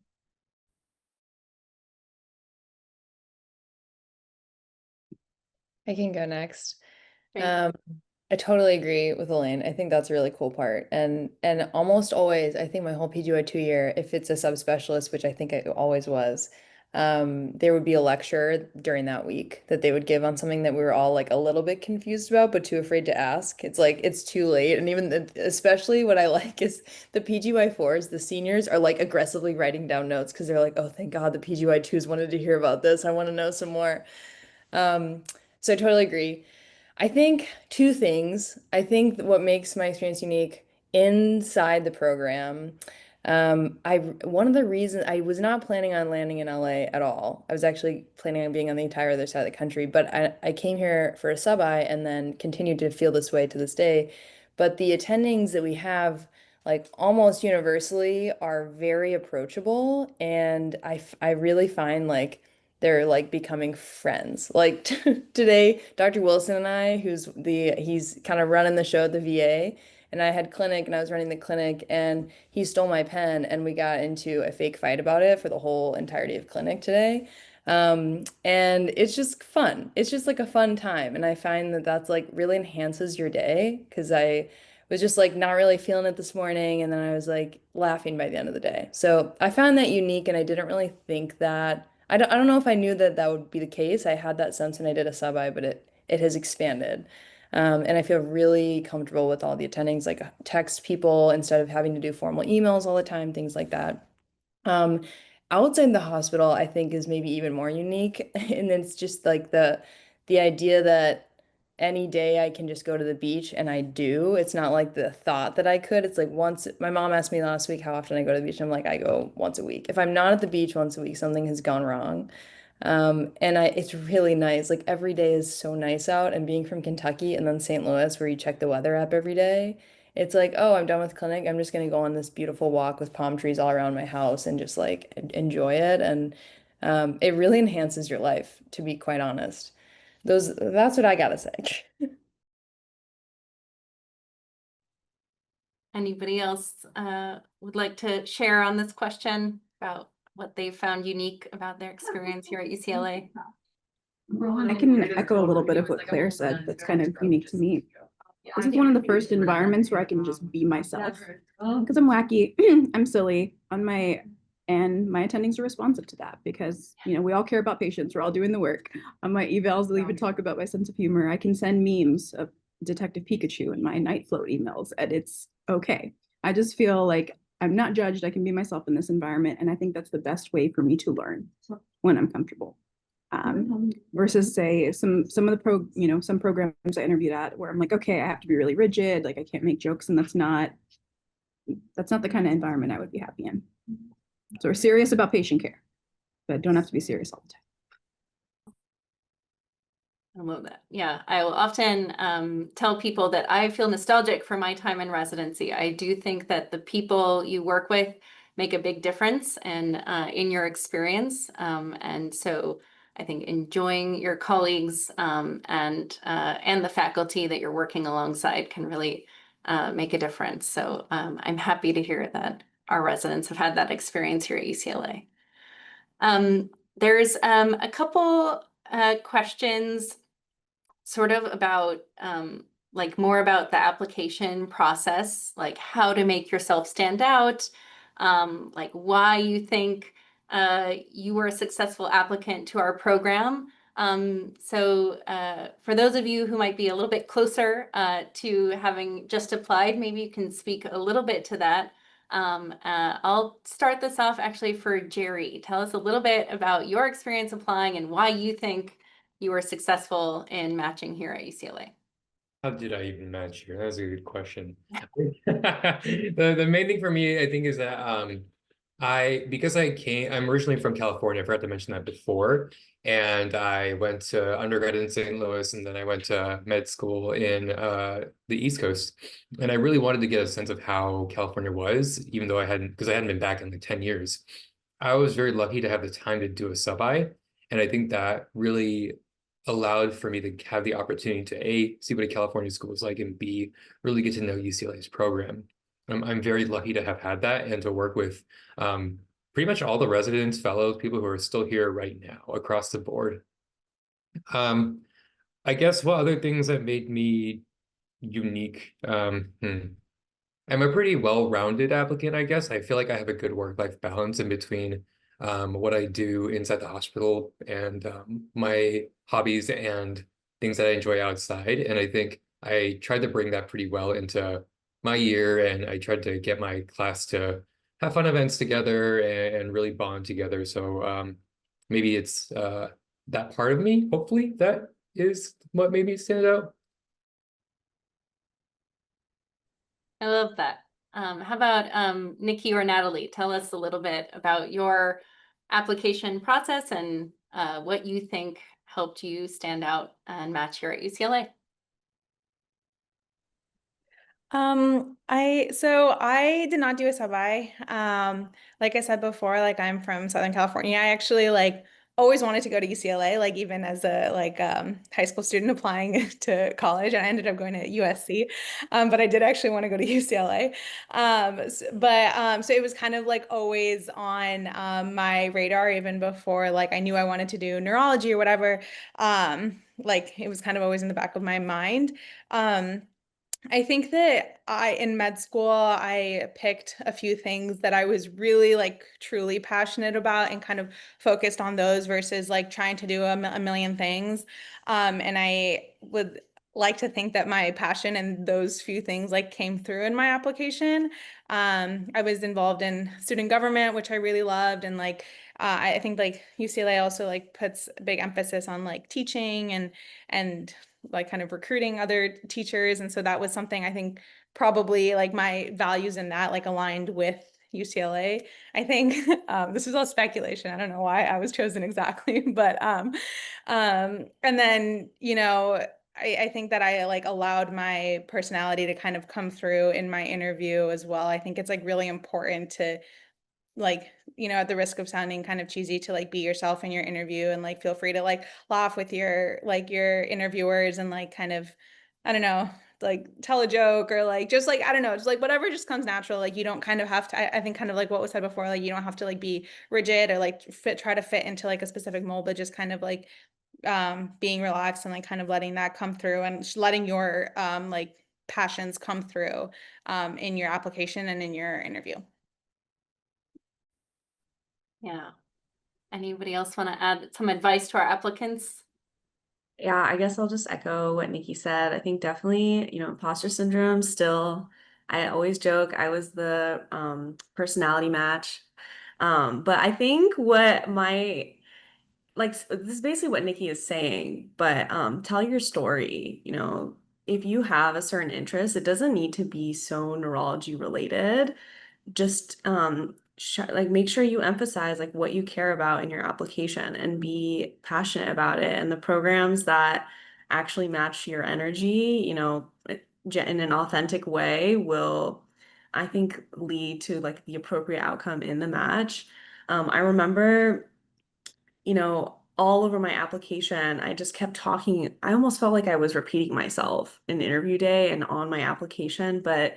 I can go next. Great. I totally agree with Elaine. I think that's a really cool part. And almost always, I think my whole PGY 2 year, if it's a subspecialist, which I think it always was, there would be a lecture during that week that they would give on something that we were all like a little bit confused about, but too afraid to ask. It's like it's too late. And even especially what I like is the PGY 4s, the seniors are like aggressively writing down notes because they're like, oh, thank God the PGY 2s wanted to hear about this. I want to know some more. So I totally agree. I think two things. I think what makes my experience unique inside the program, one of the reasons I was not planning on landing in LA at all. I was actually planning on being on the entire other side of the country, but I came here for a sub-I and then continued to feel this way to this day. But the attendings that we have, like almost universally, are very approachable, and I really find like they're like becoming friends. Like today, Dr. Wilson and I, he's kind of running the show at the VA, and I had clinic and I was running the clinic and he stole my pen and we got into a fake fight about it for the whole entirety of clinic today. And it's just fun. It's just like a fun time. And I find that that's like really enhances your day because I was just like not really feeling it this morning. And then I was like laughing by the end of the day. So I found that unique and I didn't really think that. I don't know if I knew that that would be the case. I had that sense when I did a sub-I, but it has expanded. And I feel really comfortable with all the attendings, like text people instead of having to do formal emails all the time, things like that. Um, Outside the hospital, I think is maybe even more unique. And it's just like the idea that any day I can just go to the beach and I do. It's not like the thought that I could. It's like once my mom asked me last week how often I go to the beach. And I'm like, I go once a week. If I'm not at the beach once a week, something has gone wrong. It's really nice. Like every day is so nice out. And being from Kentucky and then St. Louis, where you check the weather app every day, it's like, oh, I'm done with clinic. I'm just gonna go on this beautiful walk with palm trees all around my house and just like enjoy it. And it really enhances your life, to be quite honest. That's what I gotta say. Anybody else would like to share on this question about what they found unique about their experience here at UCLA? I can echo a little bit of what Claire said. That's kind of unique to me. This is one of the first environments where I can just be myself because I'm wacky, I'm silly and my attendings are responsive to that because, we all care about patients. We're all doing the work. On my evals, they'll even talk about my sense of humor. I can send memes of Detective Pikachu in my night float emails, and it's okay. I just feel like I'm not judged. I can be myself in this environment. And I think that's the best way for me to learn when I'm comfortable. Versus say some of the some programs I interviewed at where I'm like, okay, I have to be really rigid. Like I can't make jokes and that's not that's not the kind of environment I would be happy in. So we're serious about patient care, but don't have to be serious all the time. I love that. Yeah, I will often tell people that I feel nostalgic for my time in residency. I do think that the people you work with make a big difference in your experience. And so I think enjoying your colleagues and the faculty that you're working alongside can really make a difference. So I'm happy to hear that our residents have had that experience here at UCLA. There's a couple questions sort of about like more about the application process, like how to make yourself stand out, like why you think you were a successful applicant to our program. So for those of you who might be a little bit closer to having just applied, maybe you can speak a little bit to that. I'll start this off actually for Jerry. Tell us a little bit about your experience applying and why you think you were successful in matching here at UCLA. How did I even match here? That was a good question. The main thing for me, I think, is that I'm originally from California. I forgot to mention that before. And I went to undergrad in St. Louis, and then I went to med school in the East Coast. And I really wanted to get a sense of how California was, even though because I hadn't been back in like 10 years. I was very lucky to have the time to do a sub-I. And I think that really allowed for me to have the opportunity to A, see what a California school is like, and B, really get to know UCLA's program. I'm very lucky to have had that and to work with pretty much all the residents, fellows, people who are still here right now across the board. I guess what other things that made me unique? I'm a pretty well-rounded applicant, I guess. I feel like I have a good work-life balance in between what I do inside the hospital and my hobbies and things that I enjoy outside. And I think I tried to bring that pretty well into my year, and I tried to get my class to have fun events together and really bond together. So maybe it's that part of me, hopefully, that is what made me stand out. I love that. How about Nikki or Natalie? Tell us a little bit about your application process and what you think helped you stand out and match here at UCLA. I did not do a sub-I. Like I said before, like I'm from Southern California. I actually like always wanted to go to UCLA, like even as a high school student applying to college. And I ended up going to USC. But I did actually want to go to UCLA. So it was kind of like always on my radar even before like I knew I wanted to do neurology or whatever. Like it was kind of always in the back of my mind. I think that in med school, I picked a few things that I was really like truly passionate about and kind of focused on those versus like trying to do a million things. And I would like to think that my passion and those few things like came through in my application. I was involved in student government, which I really loved. And like, I think like UCLA also like puts a big emphasis on like teaching and like kind of recruiting other teachers. And so that was something I think probably like my values in that like aligned with UCLA. I think this is all speculation. I don't know why I was chosen exactly, but and then, you know, I think that I like allowed my personality to kind of come through in my interview as well. I think it's like really important to like, you know, at the risk of sounding kind of cheesy to like be yourself in your interview and like feel free to like laugh with your interviewers and like kind of, I don't know, like tell a joke or like just like I don't know, just like whatever just comes natural. Like you don't kind of have to, I think kind of like what was said before, like you don't have to like be rigid or like try to fit into like a specific mold, but just kind of like being relaxed and like kind of letting that come through and just letting your like passions come through in your application and in your interview. Yeah. Anybody else want to add some advice to our applicants? Yeah, I guess I'll just echo what Nikki said. I think definitely, you know, imposter syndrome still, I always joke I was the personality match. But I think what this is basically what Nikki is saying, but tell your story, you know, if you have a certain interest, it doesn't need to be so neurology related. Just like make sure you emphasize like what you care about in your application and be passionate about it. And the programs that actually match your energy, you know, in an authentic way will, I think, lead to like the appropriate outcome in the match. I remember, you know, all over my application, I just kept talking. I almost felt like I was repeating myself in interview day and on my application, but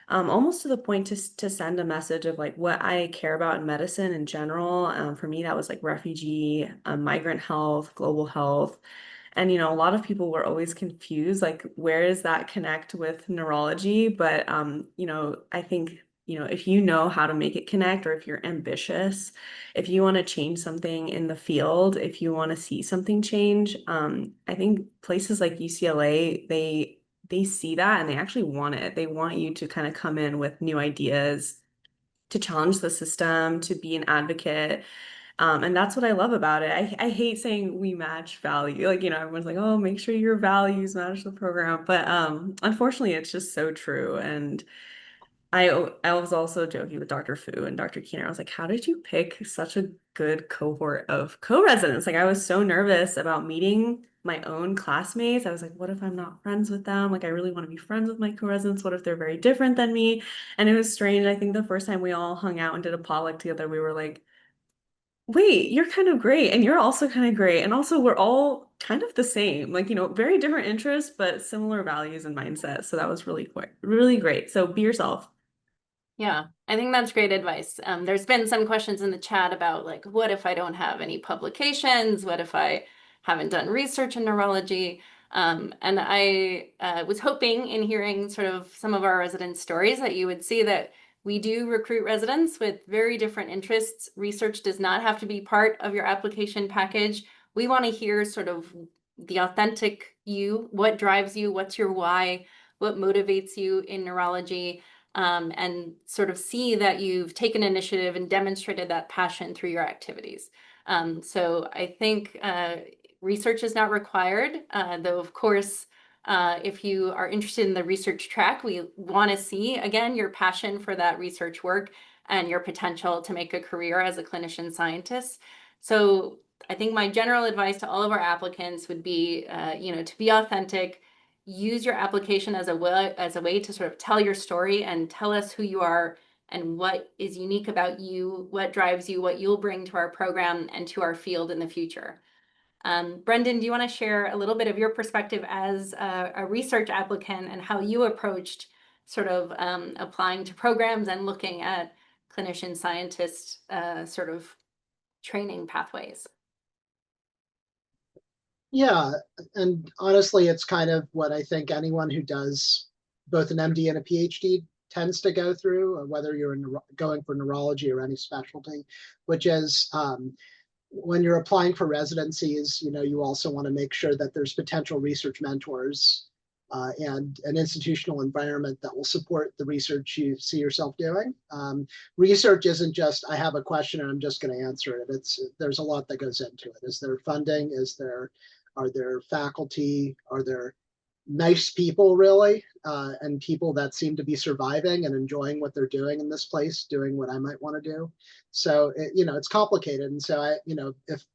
almost to the point to send a message of like what I care about in medicine in general. For me, that was like refugee, migrant health, global health. And, you know, a lot of people were always confused, like, where does that connect with neurology? But, you know, I think, you know, if you know how to make it connect, or if you're ambitious, if you want to change something in the field, if you want to see something change, I think places like UCLA, they see that and they actually want it. They want you to kind of come in with new ideas, to challenge the system, to be an advocate. And that's what I love about it. I hate saying we match value. Like, you know, everyone's like, oh, make sure your values match the program. But unfortunately, it's just so true. And I was also joking with Dr. Fu and Dr. Keener. I was like, how did you pick such a good cohort of co-residents? Like, I was so nervous about meeting my own classmates. I was like, what if I'm not friends with them? Like, I really want to be friends with my co-residents. What if they're very different than me? And it was strange. I think the first time we all hung out and did a potluck together, we were like, wait, you're kind of great. And you're also kind of great. And also, we're all kind of the same, like, you know, very different interests, but similar values and mindsets. So that was really quick, really great. So be yourself. Yeah, I think that's great advice. There's been some questions in the chat about like, what if I don't have any publications? What if I haven't done research in neurology? And I was hoping in hearing sort of some of our resident stories that you would see that we do recruit residents with very different interests. Research does not have to be part of your application package. We want to hear sort of the authentic you, what drives you, what's your why, what motivates you in neurology, and sort of see that you've taken initiative and demonstrated that passion through your activities. So I think research is not required, though of course, if you are interested in the research track, we want to see, again, your passion for that research work and your potential to make a career as a clinician scientist. So I think my general advice to all of our applicants would be, you know, to be authentic, use your application as a way to sort of tell your story and tell us who you are and what is unique about you, what drives you, what you'll bring to our program and to our field in the future. Brendan, do you want to share a little bit of your perspective as a research applicant and how you approached sort of applying to programs and looking at clinician scientist sort of training pathways? Yeah, and honestly, it's kind of what I think anyone who does both an MD and a PhD tends to go through, whether you're going for neurology or any specialty, which is when you're applying for residencies, you know, you also want to make sure that there's potential research mentors and an institutional environment that will support the research you see yourself doing. Research isn't just, I have a question and I'm just going to answer it. There's a lot that goes into it. Is there funding? Are there faculty? Are there nice people really, and people that seem to be surviving and enjoying what they're doing in this place, doing what I might want to do? So, you know, it's complicated. And so you know, if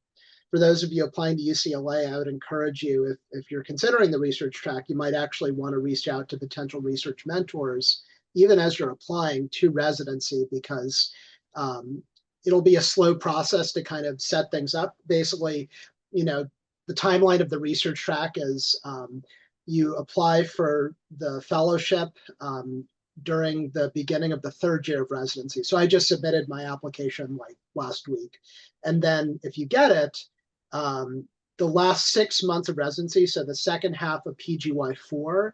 for those of you applying to UCLA, I would encourage you, if you're considering the research track, you might actually want to reach out to potential research mentors, even as you're applying to residency, because it'll be a slow process to kind of set things up. Basically, you know, the timeline of the research track is you apply for the fellowship during the beginning of the third year of residency. So I just submitted my application like last week. And then if you get it, the last 6 months of residency, so the second half of PGY4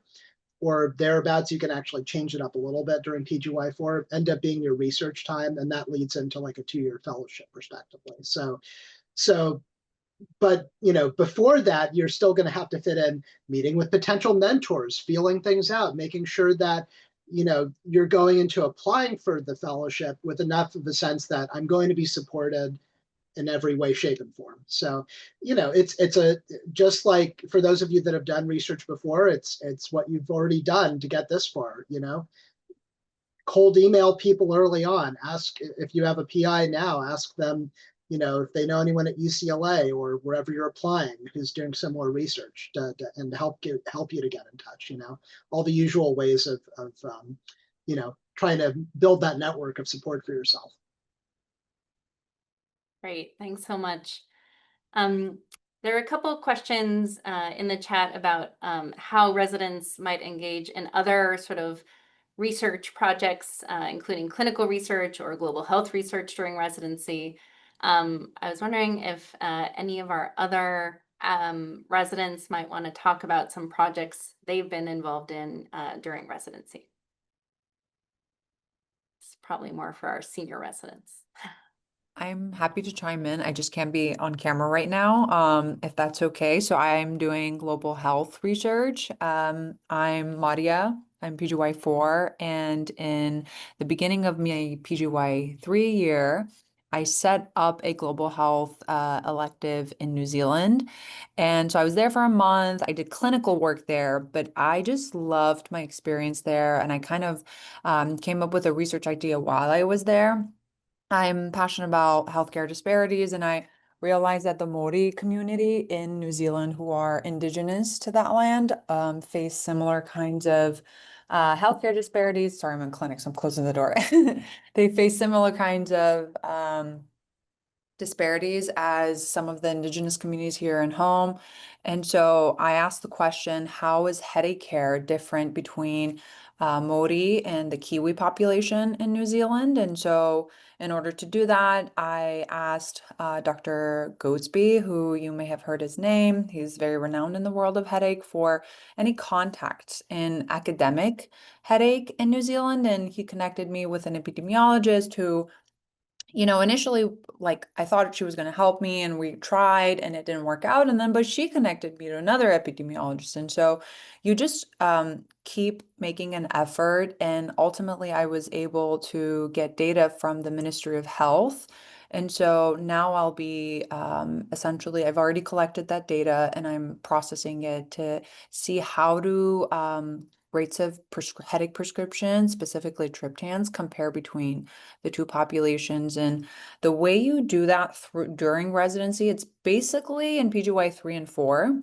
or thereabouts, you can actually change it up a little bit during PGY4, end up being your research time, and that leads into like a 2-year fellowship respectively. So, but you know, before that, you're still going to have to fit in meeting with potential mentors, feeling things out, making sure that, you know, you're going into applying for the fellowship with enough of a sense that I'm going to be supported in every way, shape, and form. So, it's just like for those of you that have done research before, it's what you've already done to get this far. Cold email people early on. Ask if you have a PI now. Ask them, if they know anyone at UCLA or wherever you're applying who's doing similar research and help you to get in touch. All the usual ways of trying to build that network of support for yourself. Great, thanks so much. There are a couple of questions in the chat about how residents might engage in other sort of research projects, including clinical research or global health research during residency. I was wondering if any of our other residents might want to talk about some projects they've been involved in during residency. It's probably more for our senior residents. I'm happy to chime in. I just can't be on camera right now, if that's okay. So I'm doing global health research. I'm Maria. I'm PGY4, and in the beginning of my PGY3 year, I set up a global health elective in New Zealand. And so I was there for a month. I did clinical work there, but I just loved my experience there. And I kind of came up with a research idea while I was there. I'm passionate about healthcare disparities, and I realized that the Maori community in New Zealand, who are indigenous to that land, face similar kinds of healthcare disparities. Sorry, I'm in clinic, so I'm closing the door. They face similar kinds of disparities as some of the indigenous communities here in home. And so I asked the question, how is headache care different between Maori and the Kiwi population in New Zealand? And so in order to do that, I asked Dr. Goatsby, who you may have heard his name. He's very renowned in the world of headache, for any contacts in academic headache in New Zealand. And he connected me with an epidemiologist who, initially, like, I thought she was going to help me, and we tried and it didn't work out. And then, but she connected me to another epidemiologist. And so you just keep making an effort. And ultimately, I was able to get data from the Ministry of Health. And so now I'll be essentially, I've already collected that data and I'm processing it to see how to rates of headache prescriptions, specifically triptans, compare between the two populations. And the way you do that during residency, it's basically in PGY 3 and 4.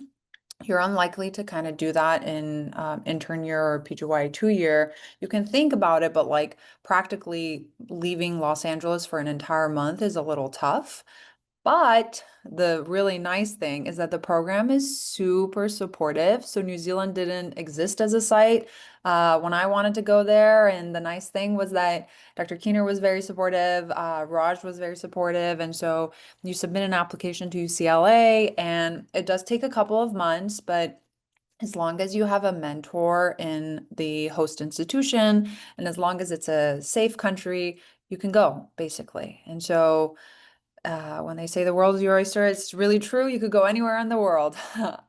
You're unlikely to kind of do that in intern year or PGY 2 year. You can think about it, but like practically leaving Los Angeles for an entire month is a little tough. But the really nice thing is that the program is super supportive. So New Zealand didn't exist as a site when I wanted to go there. And the nice thing was that Dr. Keener was very supportive, Raj was very supportive. And so you submit an application to UCLA, and it does take a couple of months, but as long as you have a mentor in the host institution, and as long as it's a safe country, you can go, basically. And so when they say the world is your oyster, it's really true. You could go anywhere in the world.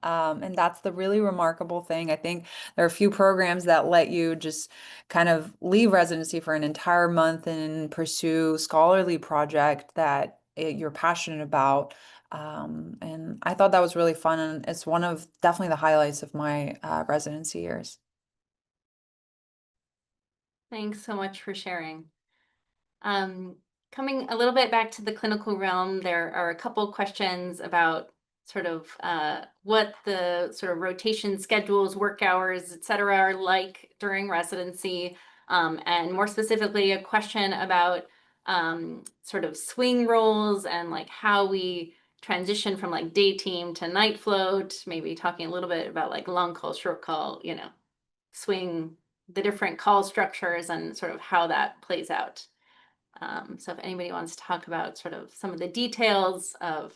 And that's the really remarkable thing. I think there are a few programs that let you just kind of leave residency for an entire month and pursue scholarly project that you're passionate about. And I thought that was really fun. And it's one of definitely the highlights of my residency years. Thanks so much for sharing. Coming a little bit back to the clinical realm, there are a couple questions about sort of what the sort of rotation schedules, work hours, et cetera, are like during residency. And more specifically, a question about sort of swing roles and like how we transition from like day team to night float, maybe talking a little bit about like long call, short call, swing, the different call structures and sort of how that plays out. So if anybody wants to talk about sort of some of the details of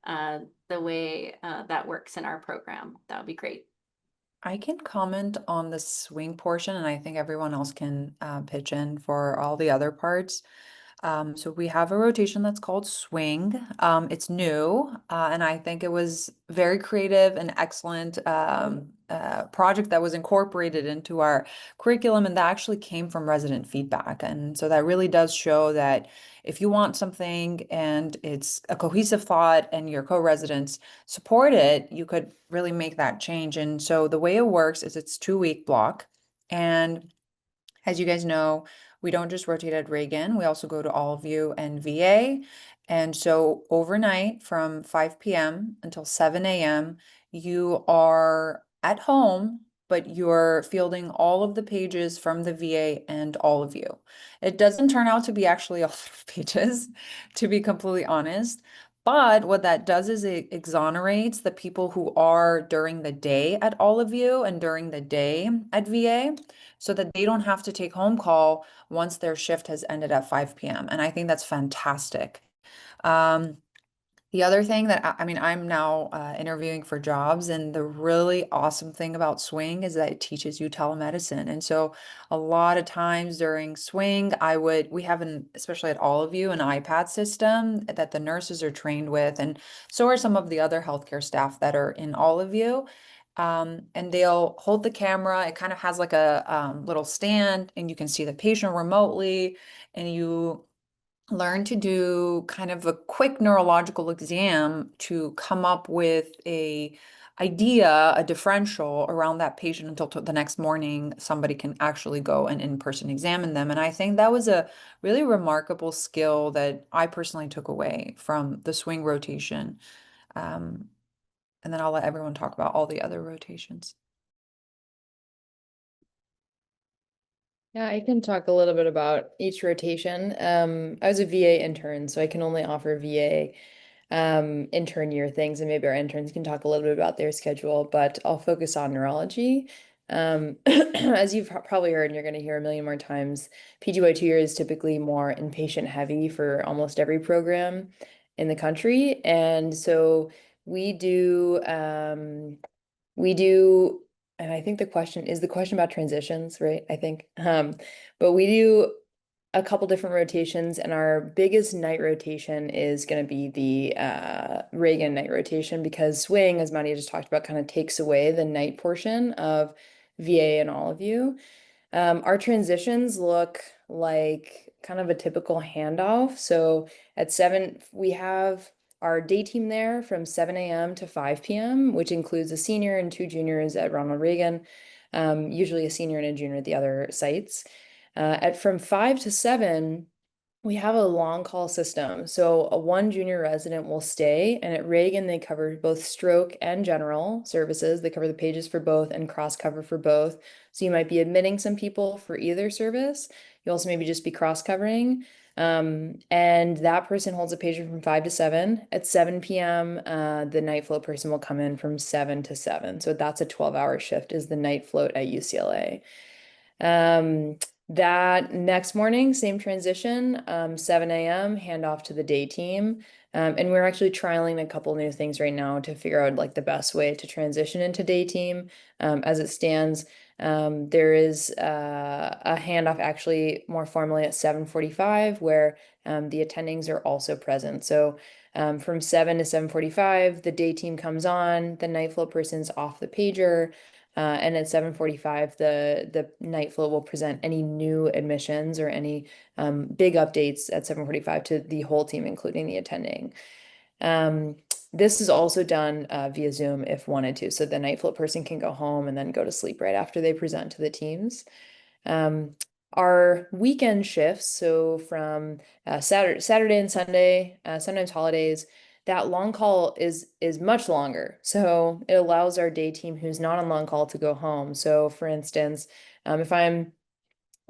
the way that works in our program, that would be great. I can comment on the swing portion, and I think everyone else can pitch in for all the other parts. So we have a rotation that's called Swing. It's new, and I think it was very creative and excellent project that was incorporated into our curriculum, and that actually came from resident feedback. And so that really does show that if you want something and it's a cohesive thought and your co-residents support it, you could really make that change. And so the way it works is it's 2-week block. And as you guys know, we don't just rotate at Reagan, we also go to all of you and VA. And so overnight from 5 p.m. until 7 a.m., you are at home, but you're fielding all of the pages from the VA and all of you. It doesn't turn out to be actually a lot of pages, to be completely honest. But what that does is it exonerates the people who are during the day at all of you and during the day at VA, so that they don't have to take home call once their shift has ended at 5 p.m. And I think that's fantastic. The other thing that I mean, I'm now interviewing for jobs, and the really awesome thing about Swing is that it teaches you telemedicine. And so a lot of times during Swing, we have especially at all of you, an iPad system that the nurses are trained with, and so are some of the other healthcare staff that are in all of you. And they'll hold the camera. It kind of has like a little stand, and you can see the patient remotely, and you learn to do kind of a quick neurological exam to come up with a differential around that patient until the next morning somebody can actually go and in-person examine them. And I think that was a really remarkable skill that I personally took away from the Swing rotation. And then I'll let everyone talk about all the other rotations. Yeah, I can talk a little bit about each rotation. I was a VA intern, so I can only offer VA intern year things, and maybe our interns can talk a little bit about their schedule, but I'll focus on neurology. As you've probably heard, and you're going to hear a million more times, PGY2 is typically more inpatient heavy for almost every program in the country. And so we do, we do, and I think the question about transitions, right? I think, but we do a couple different rotations, and our biggest night rotation is going to be the Reagan night rotation, because Swing, as Maddie just talked about, kind of takes away the night portion of VA and all of you. Our transitions look like kind of a typical handoff. So at 7, we have our day team there from 7 a.m. to 5 p.m., which includes a senior and 2 juniors at Ronald Reagan, usually a senior and a junior at the other sites. From 5 to 7, we have a long call system. So a 1 junior resident will stay, and at Reagan, they cover both stroke and general services. They cover the pages for both and cross cover for both. So you might be admitting some people for either service. You also maybe just be cross covering. And that person holds a patient from 5 to 7. At 7 p.m., the night float person will come in from 7 to 7. So that's a 12-hour shift, is the night float at UCLA. That next morning, same transition, 7 a.m., hand off to the day team. And we're actually trialing a couple new things right now to figure out like the best way to transition into day team. As it stands, there is a handoff actually more formally at 7:45, where the attendings are also present. So from 7 to 7:45, the day team comes on, the night float person's off the pager. And at 7:45, the night float will present any new admissions or any big updates at 7:45 to the whole team, including the attending. This is also done via Zoom if wanted to. So the night float person can go home and then go to sleep right after they present to the teams. Our weekend shifts, so from Saturday and Sunday, sometimes holidays, that long call is much longer. So it allows our day team who's not on long call to go home. So for instance, if I'm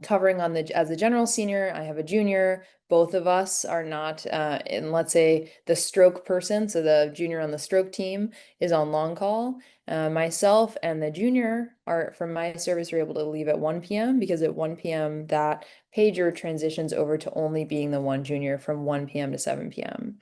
covering as a general senior, I have a junior, both of us are not in, let's say, the stroke person, so the junior on the stroke team is on long call. Myself and the junior from my service are able to leave at 1 p.m. because at 1 p.m. that pager transitions over to only being the 1 junior from 1 p.m. to 7 p.m.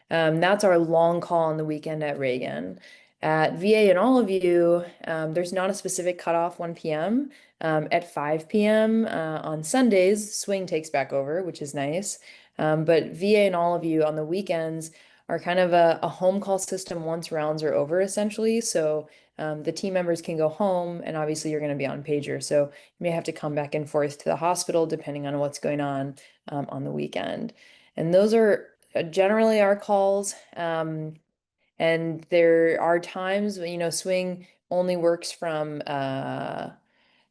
That's our long call on the weekend at Reagan. At VA and all of you, there's not a specific cutoff 1 p.m. At 5 p.m. On Sundays, Swing takes back over, which is nice. But VA and all of you on the weekends are kind of a home call system once rounds are over, essentially. So the team members can go home, and obviously you're going to be on pager. So you may have to come back and forth to the hospital depending on what's going on the weekend. And those are generally our calls. And there are times when, swing only works from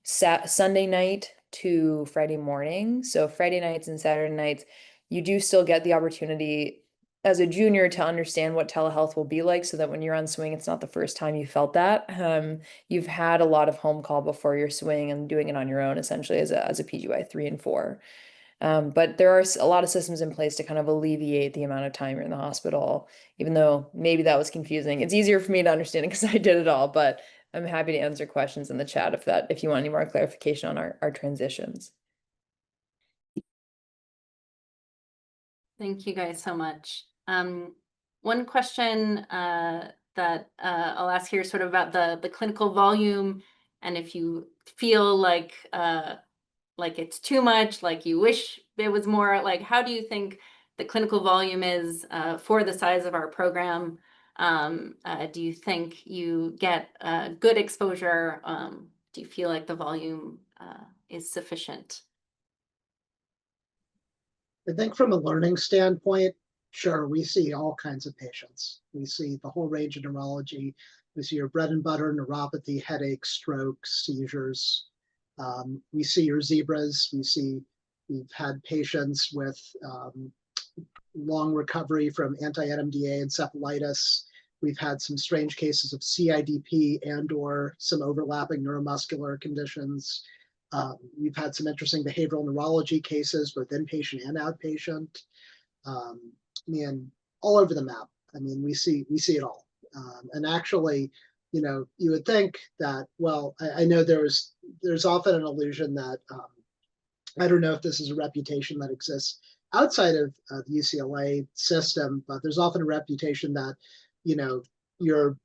Sunday night to Friday morning. So Friday nights and Saturday nights, you do still get the opportunity as a junior to understand what telehealth will be like, so that when you're on swing, it's not the first time you felt that. You've had a lot of home call before your swing and doing it on your own, essentially as a PGY 3 and 4. But there are a lot of systems in place to kind of alleviate the amount of time you're in the hospital, even though maybe that was confusing. It's easier for me to understand it because I did it all, but I'm happy to answer questions in the chat if you want any more clarification on our transitions. Thank you guys so much. One question that I'll ask here sort of about the clinical volume, and if you feel like it's too much, like you wish there was more, like how do you think the clinical volume is for the size of our program? Do you think you get good exposure? Do you feel like the volume is sufficient? I think from a learning standpoint, sure, we see all kinds of patients. We see the whole range of neurology. We see your bread and butter neuropathy, headaches, strokes, seizures. We see your zebras. We've had patients with long recovery from anti-NMDA encephalitis. We've had some strange cases of CIDP and/or some overlapping neuromuscular conditions. We've had some interesting behavioral neurology cases, both inpatient and outpatient. I mean, all over the map. I mean, we see it all. And actually, you would think that, well, I know there's often an illusion that, I don't know if this is a reputation that exists outside of the UCLA system, but there's often a reputation that, your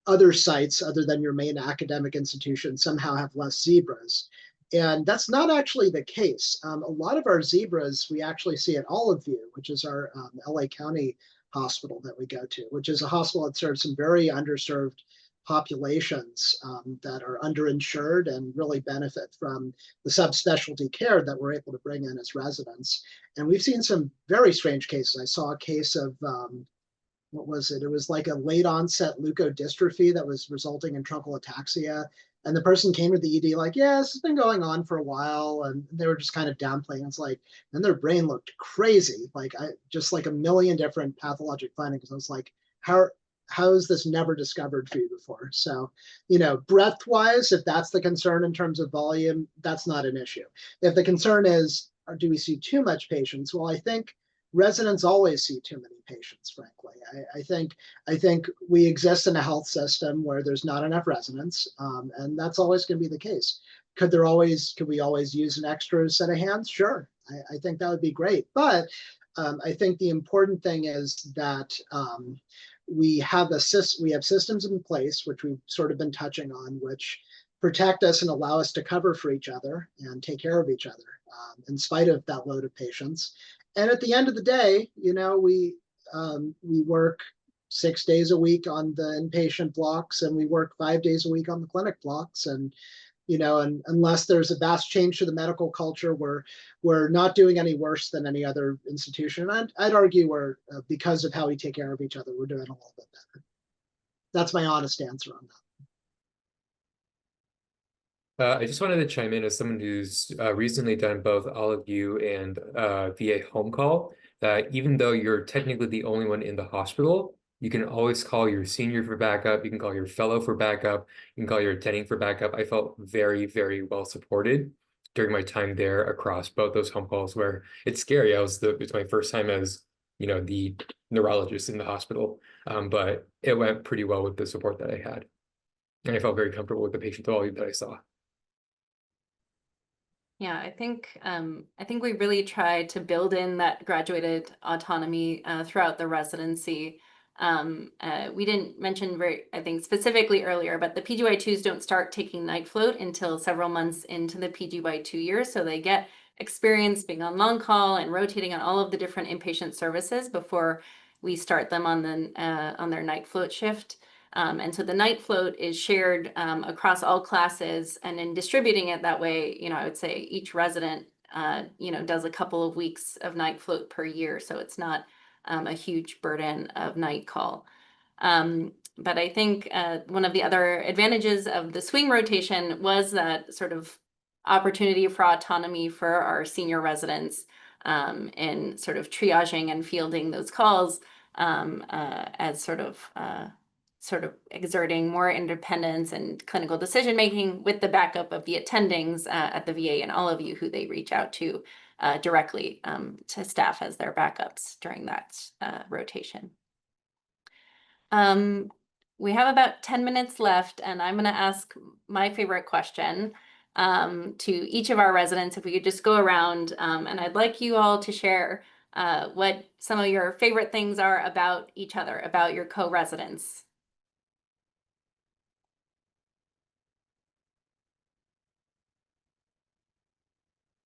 other sites other than your main academic institution somehow have less zebras. And that's not actually the case. A lot of our zebras we actually see at Olive View, which is our LA County hospital that we go to, which is a hospital that serves some very underserved populations that are underinsured and really benefit from the subspecialty care that we're able to bring in as residents. And we've seen some very strange cases. I saw a case of, what was it? It was like a late onset leukodystrophy that was resulting in truncal ataxia. And the person came to the ED like, yeah, this has been going on for a while. And they were just kind of downplaying. It's like, and their brain looked crazy. Like just like a million different pathologic findings. I was like, how is this never discovered for you before? So, breadth wise, if that's the concern in terms of volume, that's not an issue. If the concern is, do we see too much patients? Well, I think residents always see too many patients, frankly. I think we exist in a health system where there's not enough residents, and that's always going to be the case. Could we always use an extra set of hands? Sure, I think that would be great. But I think the important thing is that we have systems in place, which we've sort of been touching on, which protect us and allow us to cover for each other and take care of each other in spite of that load of patients. And at the end of the day, we work 6 days a week on the inpatient blocks, and we work 5 days a week on the clinic blocks. And and unless there's a vast change to the medical culture, we're not doing any worse than any other institution. And I'd argue we're because of how we take care of each other, we're doing a little bit better. That's my honest answer on that. I just wanted to chime in as someone who's recently done both Olive View and VA home call, that even though you're technically the only one in the hospital, you can always call your senior for backup. You can call your fellow for backup. You can call your attending for backup. I felt very, very well supported during my time there across both those home calls, where it's scary. It's my first time as, the neurologist in the hospital. But it went pretty well with the support that I had. And I felt very comfortable with the patient volume that I saw. Yeah, I think we really tried to build in that graduated autonomy throughout the residency. We didn't mention I think specifically earlier, but the PGY2s don't start taking night float until several months into the PGY2 year, so they get experience being on long call and rotating on all of the different inpatient services before we start them on their night float shift. And so the night float is shared across all classes, and in distributing it that way, I would say each resident, does a couple of weeks of night float per year. So it's not a huge burden of night call. But I think one of the other advantages of the swing rotation was that sort of opportunity for autonomy for our senior residents in sort of triaging and fielding those calls as sort of exerting more independence and clinical decision making with the backup of the attendings at the VA and all of you who they reach out to directly to staff as their backups during that rotation. We have about 10 minutes left, and I'm going to ask my favorite question to each of our residents. If we could just go around, and I'd like you all to share what some of your favorite things are about each other, about your co-residents.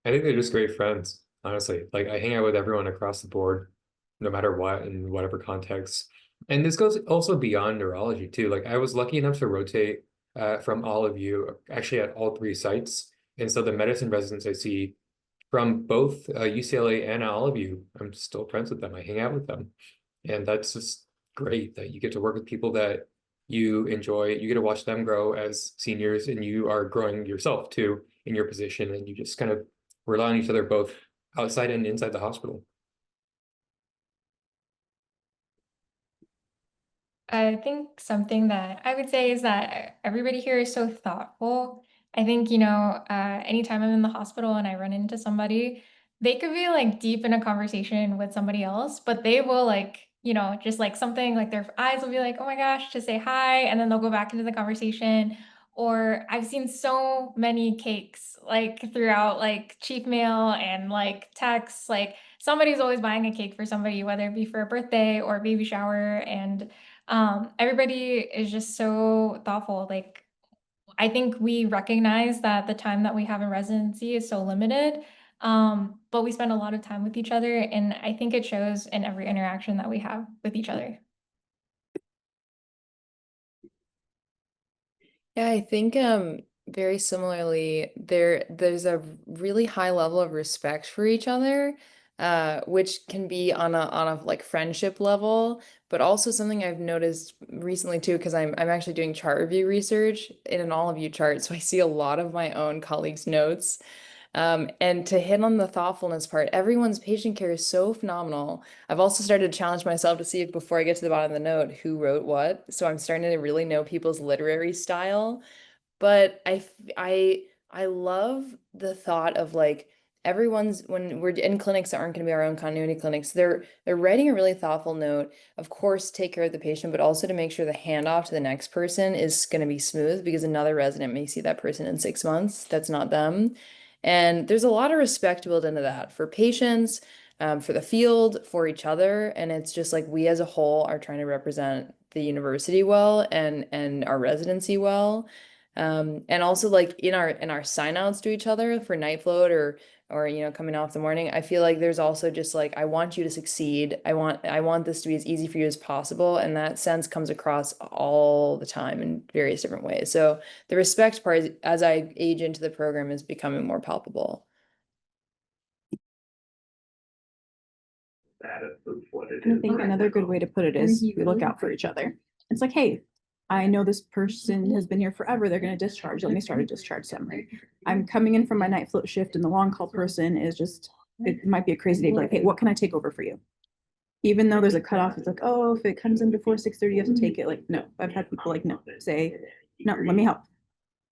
I think they're just great friends, honestly. Like I hang out with everyone across the board, no matter what, in whatever context. And this goes also beyond neurology too. Like I was lucky enough to rotate from all of you, actually at all 3 sites. And so the medicine residents I see from both UCLA and all of you, I'm still friends with them. I hang out with them. And that's just great that you get to work with people that you enjoy. You get to watch them grow as seniors, and you are growing yourself too in your position. And you just kind of rely on each other both outside and inside the hospital. I think something that I would say is that everybody here is so thoughtful. I think, anytime I'm in the hospital and I run into somebody, they could be like deep in a conversation with somebody else, but they will just like something like their eyes will be like, oh my gosh, to say hi. And then they'll go back into the conversation. Or I've seen so many cakes like throughout like chief mail and like texts, like somebody's always buying a cake for somebody, whether it be for a birthday or a baby shower. And everybody is just so thoughtful. Like, I think we recognize that the time that we have in residency is so limited, but we spend a lot of time with each other, and I think it shows in every interaction that we have with each other. Yeah, I think very similarly, there's a really high level of respect for each other, which can be on a like friendship level, but also something I've noticed recently too, because I'm actually doing chart review research in an all of you chart, so I see a lot of my own colleagues' notes. And to hit on the thoughtfulness part, everyone's patient care is so phenomenal. I've also started to challenge myself to see if before I get to the bottom of the note, who wrote what. So I'm starting to really know people's literary style. But I love the thought of like when we're in clinics that aren't going to be our own continuity clinics, they're writing a really thoughtful note, of course, take care of the patient, but also to make sure the handoff to the next person is going to be smooth because another resident may see that person in 6 months. That's not them. And there's a lot of respect built into that for patients, for the field, for each other. And it's just like we as a whole are trying to represent the university well and our residency well. And also like in our sign outs to each other for night float or coming off the morning, I feel like there's also just like I want you to succeed. I want this to be as easy for you as possible, and that sense comes across all the time in various different ways. So the respect part, as I age into the program, is becoming more palpable. I think another good way to put it is we look out for each other. It's like, hey, I know this person has been here forever. They're going to discharge. Let me start a discharge summary. I'm coming in from my night float shift, and the long call person is just, it might be a crazy day, but like, hey, what can I take over for you? Even though there's a cutoff, it's like, oh, if it comes in before 6:30, you have to take it. Like, no, I've had people like, no, say, no, let me help.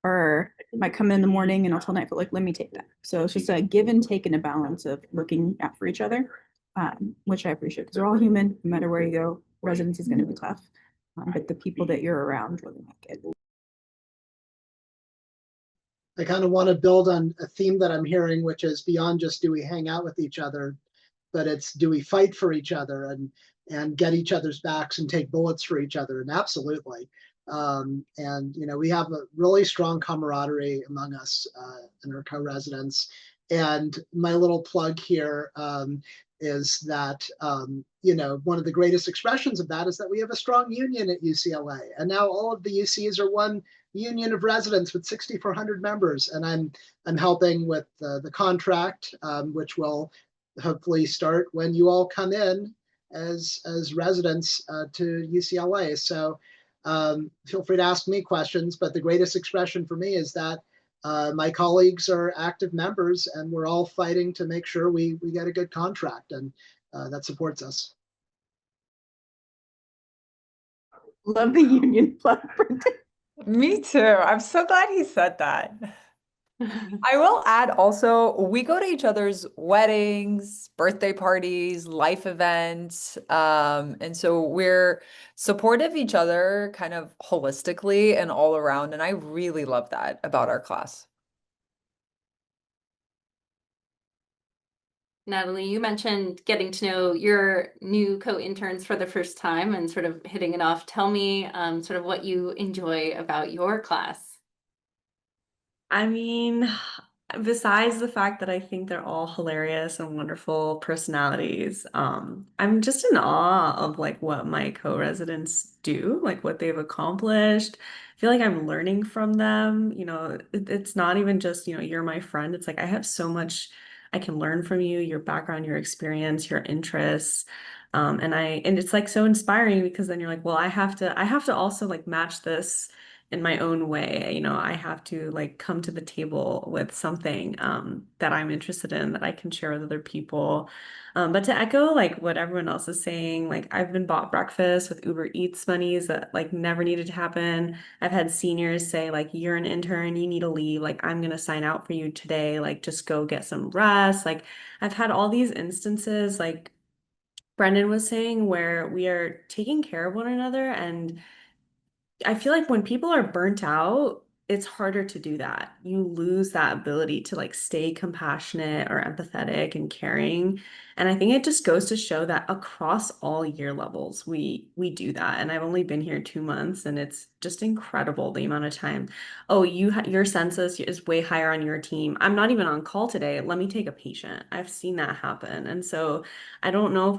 Or might come in the morning and I'll tell night float, like, let me take that. So it's just a give and take and a balance of looking out for each other, which I appreciate because we're all human, no matter where you go. Residency is going to be tough. But the people that you're around really make it. I kind of want to build on a theme that I'm hearing, which is beyond just do we hang out with each other, but it's do we fight for each other and get each other's backs and take bullets for each other. And absolutely. And we have a really strong camaraderie among us and our co-residents. And my little plug here is that, you know, one of the greatest expressions of that is that we have a strong union at UCLA. And now all of the UCs are one union of residents with 6,400 members. And I'm helping with the contract, which will hopefully start when you all come in as residents to UCLA. So feel free to ask me questions, but the greatest expression for me is that my colleagues are active members and we're all fighting to make sure we get a good contract, and that supports us. Love the union plug. Me too. I'm so glad he said that. I will add also, we go to each other's weddings, birthday parties, life events. And so we're supportive of each other kind of holistically and all around. And I really love that about our class. Natalie, you mentioned getting to know your new co-interns for the first time and sort of hitting it off. Tell me sort of what you enjoy about your class. I mean, besides the fact that I think they're all hilarious and wonderful personalities, I'm just in awe of like what my co-residents do, like what they've accomplished. I feel like I'm learning from them. You know, it's not even just, you know, you're my friend. It's like I have so much I can learn from you, your background, your experience, your interests. And it's like so inspiring because then you're like, well, I have to also like match this in my own way. You know, I have to like come to the table with something that I'm interested in that I can share with other people. But to echo like what everyone else is saying, like I've been bought breakfast with Uber Eats monies that like never needed to happen. I've had seniors say like, you're an intern, you need to leave. Like I'm gonna sign out for you today. Like just go get some rest. Like I've had all these instances like Brendan was saying where we are taking care of one another, and I feel like when people are burnt out, it's harder to do that. You lose that ability to like stay compassionate or empathetic and caring. And I think it just goes to show that across all year levels, we do that. And I've only been here 2 months, and it's just incredible the amount of time. Oh, your census is way higher on your team. I'm not even on call today. Let me take a patient. I've seen that happen. And so I don't know if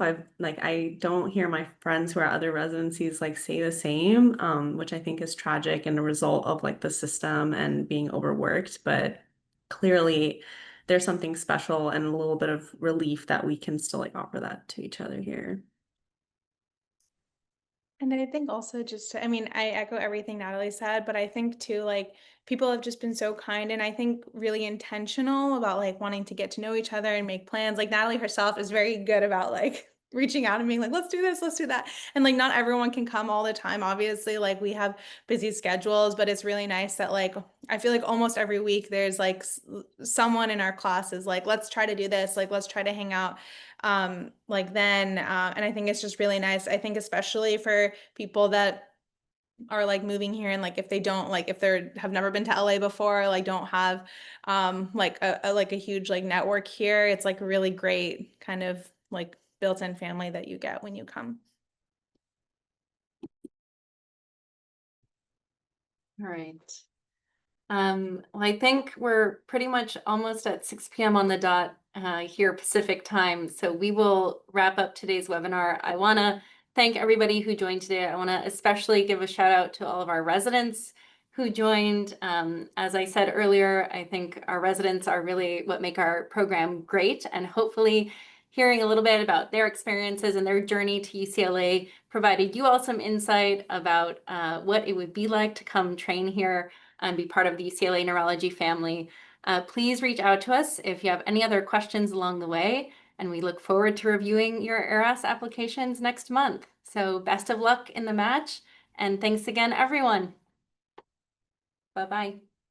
I don't hear my friends who are other residencies like say the same, which I think is tragic and a result of like the system and being overworked. But clearly there's something special and a little bit of relief that we can still like offer that to each other here. And I think also I mean, I echo everything Natalie said, but I think too, like people have just been so kind and I think really intentional about like wanting to get to know each other and make plans. Like Natalie herself is very good about like reaching out and being like, let's do this, let's do that. And like not everyone can come all the time. Obviously, like we have busy schedules, but it's really nice that like I feel like almost every week there's like someone in our class is like, let's try to do this, like let's try to hang out. Like then and I think it's just really nice. I think especially for people that are like moving here and like if they don't like if they have never been to LA before, like don't have like a huge like network here, it's like a really great kind of like built-in family that you get when you come. All right. Well, I think we're pretty much almost at 6 p.m. on the dot here Pacific time. So we will wrap up today's webinar. I want to thank everybody who joined today. I want to especially give a shout out to all of our residents who joined. As I said earlier, I think our residents are really what make our program great, and hopefully hearing a little bit about their experiences and their journey to UCLA provided you all some insight about what it would be like to come train here and be part of the UCLA Neurology family. Please reach out to us if you have any other questions along the way, and we look forward to reviewing your ERAS applications next month. So best of luck in the match, and thanks again, everyone. Bye-bye.